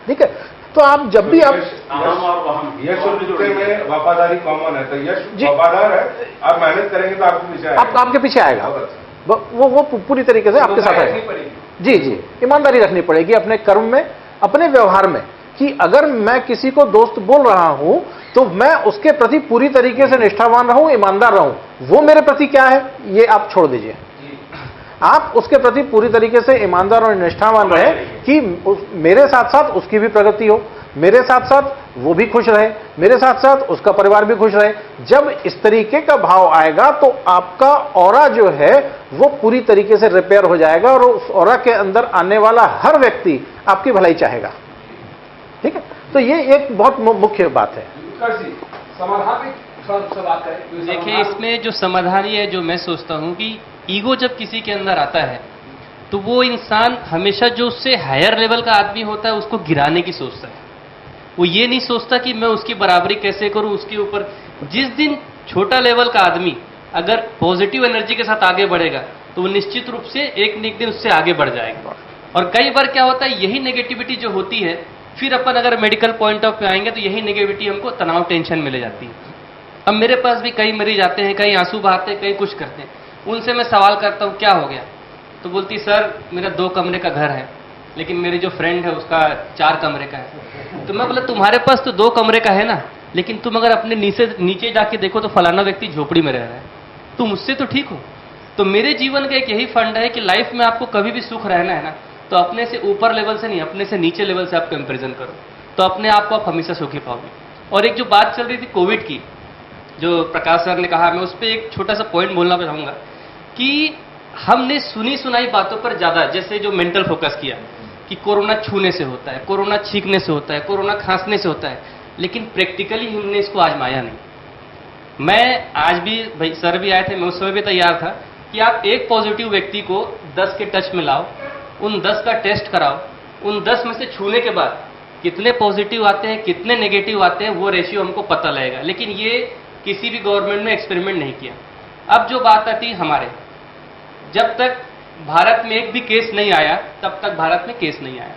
ठीक है, तो आप जब भी आप यश और कुत्ते में वफादारी कॉमन है, तो यश वफादार है, आप मेहनत करेंगे तो आपके पीछे आएगा। आपके पीछे आएगा, वो पूरी तरीके से आपके साथ आएगा। जी जी, ईमानदारी रखनी पड़ेगी अपने कर्म में, अपने व्यवहार में, कि अगर मैं किसी को दोस्त बोल रहा हूं तो मैं उसके प्रति पूरी तरीके से निष्ठावान रहूं, ईमानदार रहूं। वो मेरे प्रति क्या है ये आप छोड़ दीजिए, आप उसके प्रति पूरी तरीके से ईमानदार और निष्ठावान रहे कि मेरे साथ साथ उसकी भी प्रगति हो, मेरे साथ साथ वो भी खुश रहे, मेरे साथ साथ उसका परिवार भी खुश रहे। जब इस तरीके का भाव आएगा तो आपका ऑरा जो है वो पूरी तरीके से रिपेयर हो जाएगा, और उस ऑरा के अंदर आने वाला हर व्यक्ति आपकी भलाई चाहेगा। ठीक है, तो ये एक बहुत मुख्य बात है। समाधान से बात करें। देखिए, इसमें जो समाधान है, जो मैं सोचता हूं कि ईगो जब किसी के अंदर आता है तो वो इंसान हमेशा जो उससे हायर लेवल का आदमी होता है उसको गिराने की सोचता है। वो ये नहीं सोचता कि मैं उसकी बराबरी कैसे करूं, उसके ऊपर। जिस दिन छोटा लेवल का आदमी अगर पॉजिटिव एनर्जी के साथ आगे बढ़ेगा तो वो निश्चित रूप से एक न एक दिन उससे आगे बढ़ जाएगा। और कई बार क्या होता है, यही नेगेटिविटी जो होती है, फिर अपन अगर मेडिकल पॉइंट ऑफ व्यू आएंगे तो यही नेगेटिविटी हमको तनाव टेंशन में ले जाती है। अब मेरे पास भी कई मरीज आते हैं, कई आंसू बहाते हैं, कई कुछ करते हैं, उनसे मैं सवाल करता हूं क्या हो गया, तो बोलती सर मेरा 2 कमरे का घर है, लेकिन मेरी जो फ्रेंड है उसका 4 कमरे का है। तो मैं बोला तुम्हारे पास तो 2 कमरे का है ना, लेकिन तुम अगर अपने नीचे जाके देखो तो फलाना व्यक्ति झोपड़ी में रह रहा है, तुम उससे तो ठीक हो। तो मेरे जीवन का एक यही फंड है कि लाइफ में आपको कभी भी सुख रहना है ना, तो अपने से ऊपर लेवल से नहीं, अपने से नीचे लेवल से आप कंपैरिजन करो, तो अपने आप को आप हमेशा सुखी पाओगे। और एक जो बात चल रही थी कोविड की, जो प्रकाश सर ने कहा, मैं उस पर एक छोटा सा पॉइंट बोलना चाहूंगा कि हमने सुनी सुनाई बातों पर ज्यादा, जैसे जो मेंटल फोकस किया कि कोरोना छूने से होता है, कोरोना छींकने से होता है, कोरोना खांसने से होता है, लेकिन प्रैक्टिकली हमने इसको आजमाया नहीं। मैं आज भी, भाई सर भी आए थे, मैं उस समय भी तैयार था कि आप एक पॉजिटिव व्यक्ति को 10 के टच में लाओ, उन 10 का टेस्ट कराओ, उन 10 में से छूने के बाद कितने पॉजिटिव आते हैं, कितने नेगेटिव आते हैं, वो रेशियो हमको पता लगेगा। लेकिन ये किसी भी गवर्नमेंट ने एक्सपेरिमेंट नहीं किया। अब जो बात आती है हमारे, जब तक भारत में एक भी केस नहीं आया तब तक भारत में केस नहीं आया।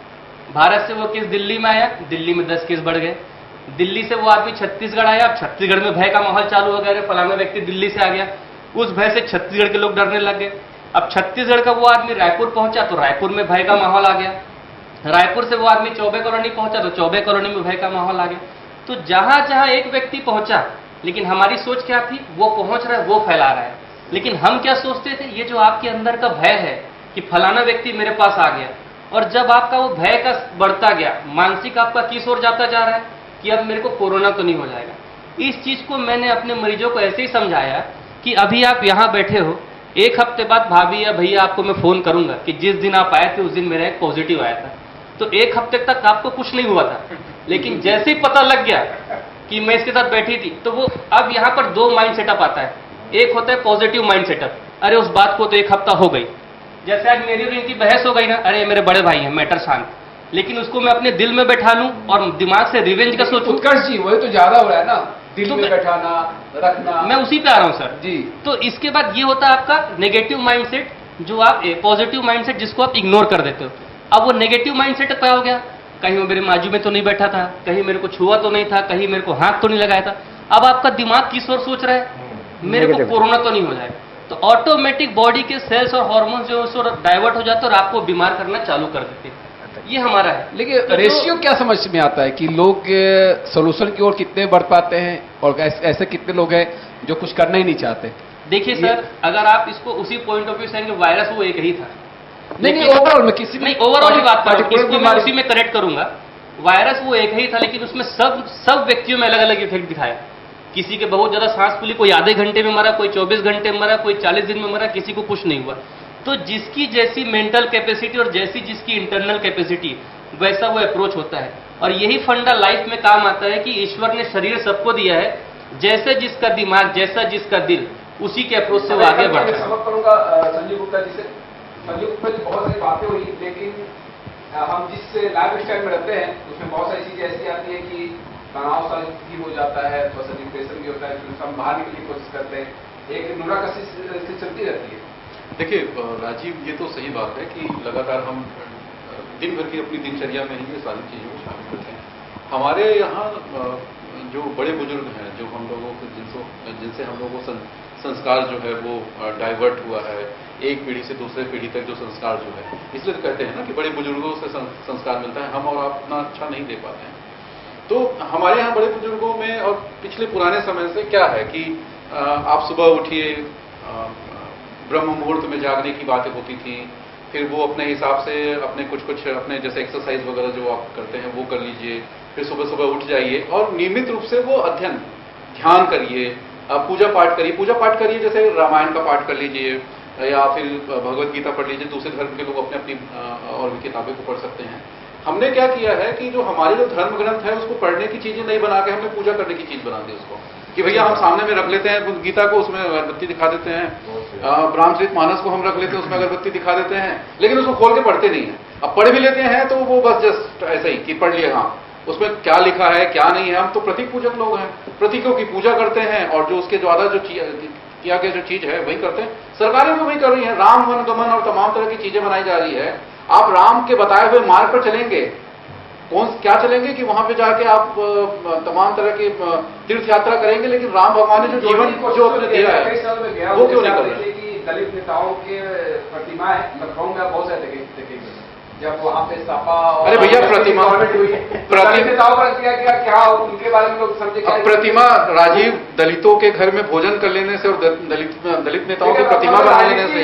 भारत से वो केस दिल्ली में आया, दिल्ली में 10 केस बढ़ गए। दिल्ली से वो आदमी छत्तीसगढ़ आया, अब छत्तीसगढ़ में भय का माहौल चालू हो गया, फलाना व्यक्ति दिल्ली से आ गया, उस भय से छत्तीसगढ़ के लोग डरने लग गए। अब छत्तीसगढ़ का वो आदमी रायपुर पहुंचा तो रायपुर में भय का माहौल आ गया, रायपुर से वो आदमी चौबे कॉलोनी पहुंचा तो चौबे कॉलोनी में भय का माहौल आ गया। तो जहां जहां एक व्यक्ति पहुंचा, लेकिन हमारी सोच क्या थी, वो पहुंच रहा है, वो फैला रहा है। लेकिन हम क्या सोचते थे, ये जो आपके अंदर का भय है कि फलाना व्यक्ति मेरे पास आ गया, और जब आपका वो भय का बढ़ता गया, मानसिक आपका किस ओर जाता जा रहा है कि अब मेरे को कोरोना तो नहीं हो जाएगा। इस चीज को मैंने अपने मरीजों को ऐसे ही समझाया कि अभी आप यहां बैठे हो, 1 हफ्ते बाद भाभी या भैया आपको मैं फोन करूंगा कि जिस दिन आप आए थे उस दिन मेरा एक पॉजिटिव आया था। तो 1 हफ्ते तक आपको कुछ नहीं हुआ था, लेकिन जैसे ही पता लग गया कि मैं इसके साथ बैठी थी, तो वो अब यहां पर 2 माइंड सेटअप आता है। एक होता है पॉजिटिव माइंड सेटअप, अरे उस बात को तो 1 हफ्ता हो गई, जैसे आज मेरी और इनकी बहस हो गई ना, अरे मेरे बड़े भाई हैं, मैटर शांत। लेकिन उसको मैं अपने दिल में बैठा लूं और दिमाग से रिवेंज का सोचूं, उत्कर्ष जी वही तो ज्यादा हो रहा है ना, दिल तो में बैठाना, रखना। मैं उसी पे आ रहा हूं सर जी। तो इसके बाद ये होता है आपका नेगेटिव माइंडसेट, जो आप पॉजिटिव माइंडसेट जिसको आप इग्नोर कर देते हो। अब वो नेगेटिव माइंडसेट क्या हो गया, कहीं वो मेरे बाजू में तो नहीं बैठा था, कहीं मेरे को छुआ तो नहीं था, कहीं मेरे को हाथ तो नहीं लगाया था। अब आपका दिमाग किस ओर सोच रहा है, मेरे को कोरोना तो नहीं हो जाएगा। तो ऑटोमेटिक बॉडी के सेल्स और हार्मोन्स जो है डाइवर्ट हो जाते हैं और आपको बीमार करना चालू कर देते हैं। ये हमारा है। लेकिन तो रेशियो क्या समझ में आता है कि लोग सोल्यूशन की ओर कितने बढ़ पाते हैं और ऐसे कितने लोग हैं जो कुछ करना ही नहीं चाहते? देखिए सर, अगर आप इसको उसी पॉइंट ऑफ व्यू से आएंगे, वायरस वो एक ही था। नहीं ओवरऑल में किसी नहीं, ओवरऑल ही बात करूं, इसको मैं उसी में करेक्ट करूंगा। वायरस वो एक ही था, लेकिन उसमें सब व्यक्तियों में अलग अलग इफेक्ट दिखाया। किसी के बहुत ज्यादा सांस फूली, कोई आधे घंटे में मरा, कोई 24 घंटे में मरा, कोई 40 दिन में मरा, किसी को कुछ नहीं हुआ। तो जिसकी जैसी मेंटल कैपेसिटी और जैसी जिसकी इंटरनल कैपेसिटी, वैसा वो अप्रोच होता है। और यही फंडा लाइफ में काम आता है कि ईश्वर ने शरीर सबको दिया है, जैसे जिसका दिमाग, जैसा जिसका दिल, उसी के अप्रोच से वो आगे बढ़ता है। समझ करूंगा संजय गुप्ता जी से। संजय गुप्ता जी, बहुत सारी बातें हुई, लेकिन हम जिस लाइफ स्टाइल में रहते हैं उसमें बहुत सारी चीजें ऐसी आती है कि तनाव सा भी हो जाता है, थोड़ा सा डिप्रेशन भी होता है, फिर हम बाहर निकलने की कोशिश करते हैं, एक नुराकसी चलती रहती है। देखिए राजीव, ये तो सही बात है कि लगातार हम दिन भर की अपनी दिनचर्या में ही ये सारी चीज़ों को शामिल करते हैं। हमारे यहाँ जो बड़े बुजुर्ग हैं, जो हम लोगों को जिनसे हम लोगों को संस्कार जो है वो डाइवर्ट हुआ है, एक पीढ़ी से दूसरे पीढ़ी तक जो संस्कार जो है, इसलिए तो कहते हैं ना कि बड़े बुजुर्गों से संस्कार मिलता है, हम और आप उतना अच्छा नहीं दे पाते हैं। तो हमारे यहाँ बड़े बुजुर्गों में और पिछले पुराने समय से क्या है कि आप सुबह उठिए, ब्रह्म मुहूर्त में जागने की बातें होती थी, फिर वो अपने हिसाब से अपने कुछ अपने जैसे एक्सरसाइज वगैरह जो आप करते हैं वो कर लीजिए, फिर सुबह सुबह उठ जाइए और नियमित रूप से वो अध्ययन ध्यान करिए, पूजा पाठ करिए, जैसे रामायण का पाठ कर लीजिए या फिर भगवत गीता पढ़ लीजिए। दूसरे धर्म के लोग अपनी और भी किताबें को पढ़ सकते हैं। हमने क्या किया है कि जो हमारे जो धर्म ग्रंथ है उसको पढ़ने की चीजें नहीं बना के हमने पूजा करने की चीज बना दी उसको, कि भैया हम सामने में रख लेते हैं गीता को, उसमें अगरबत्ती दिखा देते हैं, रामचरितमानस को हम रख लेते हैं, उसमें अगरबत्ती दिखा देते हैं, लेकिन उसको खोल के पढ़ते नहीं है। अब पढ़ भी लेते हैं तो वो बस जस्ट ऐसे ही कि पढ़ लिए, हाँ उसमें क्या लिखा है क्या नहीं है। हम तो प्रतीक पूजक लोग हैं, प्रतीकों की पूजा करते हैं और जो उसके द्वारा जो किया गया जो चीज है वही करते हैं। सरकारें भी वही कर रही है, राम वन गमन और तमाम तरह की चीजें बनाई जा रही है। आप राम के बताए हुए मार्ग पर चलेंगे, क्या चलेंगे कि वहां पे जाके आप तमाम तरह की तीर्थ यात्रा करेंगे, लेकिन राम भगवान ने जो जीवन जो अपने दिया है वो क्यों नहीं कर रहे? दलित नेताओं के प्रतिमाएं लखनऊ में बहुत सारे देखेंगे जब वहां पे सपा। अरे भैया प्रतिमा नेताओं पर क्या उनके बारे में लोग समझे क्या? प्रतिमा राजीव दलितों के घर में भोजन कर लेने से और दलित नेताओं की प्रतिमा बना लेने से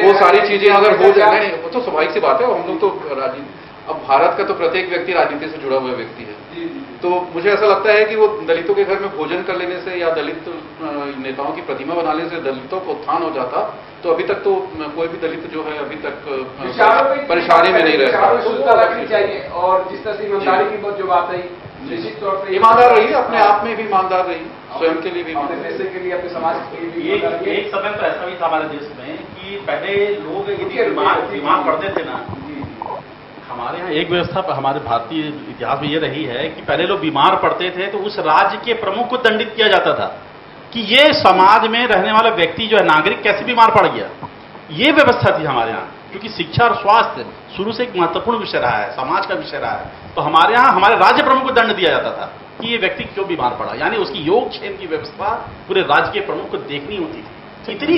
वो सारी चीजें अगर हो जाए, नहीं वो तो स्वाभाविक सी बात है। हम लोग तो राजीव, अब भारत का तो प्रत्येक व्यक्ति राजनीति से जुड़ा हुआ व्यक्ति है, तो मुझे ऐसा लगता है कि वो दलितों के घर में भोजन कर लेने से या दलित नेताओं की प्रतिमा बनाने से दलितों को उत्थान हो जाता, तो अभी तक तो कोई भी दलित जो है अभी तक परेशानी में नहीं रहता। रखनी चाहिए। और जिस तरह से ईमानदारी की जो बात है, निश्चित तौर पर ईमानदार रही, अपने आप में भी ईमानदार रही, स्वयं के लिए भी, अपने पैसे के लिए, अपने समाज के लिए भी। एक समय तो ऐसा भी था हमारे देश में कि पहले लोग यदि बीमार पड़ते थे ना, हमारे यहाँ एक व्यवस्था हमारे भारतीय इतिहास में ये रही है कि पहले लोग बीमार पड़ते थे तो उस राज्य के प्रमुख को दंडित किया जाता था कि ये समाज में रहने वाला व्यक्ति जो है नागरिक कैसे बीमार पड़ गया। ये व्यवस्था थी हमारे यहाँ, क्योंकि शिक्षा और स्वास्थ्य शुरू से एक महत्वपूर्ण विषय रहा है, समाज का विषय रहा है। तो हमारे यहाँ हमारे राज्य प्रमुख को दंड दिया जाता था कि ये व्यक्ति क्यों बीमार पड़ा, यानी उसकी योगक्षेम की व्यवस्था पूरे राज्य के प्रमुख को देखनी होती थी। इतनी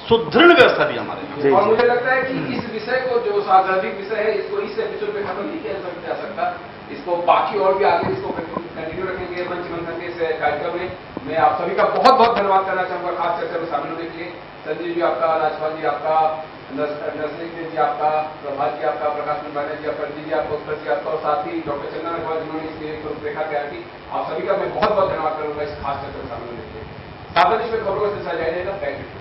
सुदृढ़ व्यवस्था थी हमारे यहाँ। और मुझे लगता है कि इस विषय को जो सार्वजनिक विषय है, इसको इस एपिसोड में खत्म नहीं किया जा सकता। इसको बाकी और भी आगे इसको कंटिन्यू रखेंगे मंच मंथन के इस कार्यक्रम में। मैं आप सभी का बहुत बहुत धन्यवाद करना चाहूंगा खास चर्चा में शामिल होने के लिए। संजीव जी आपका, राजपाल जी आपका, नरसिंह जी आपका, प्रभात जी आपका, प्रकाश मंडाना जी आपका, जी आपका, उत्तर जी आपका, और साथ ही डॉक्टर चंदन अग्रवाल जिन्होंने इसमें रूपरेखा तैयार की। आप सभी का मैं बहुत बहुत धन्यवाद करूंगा इस खास चर्चा में शामिल होने के लिए। सावधानी में खबरों का सिलसिला जारी रहेगा। Thank you.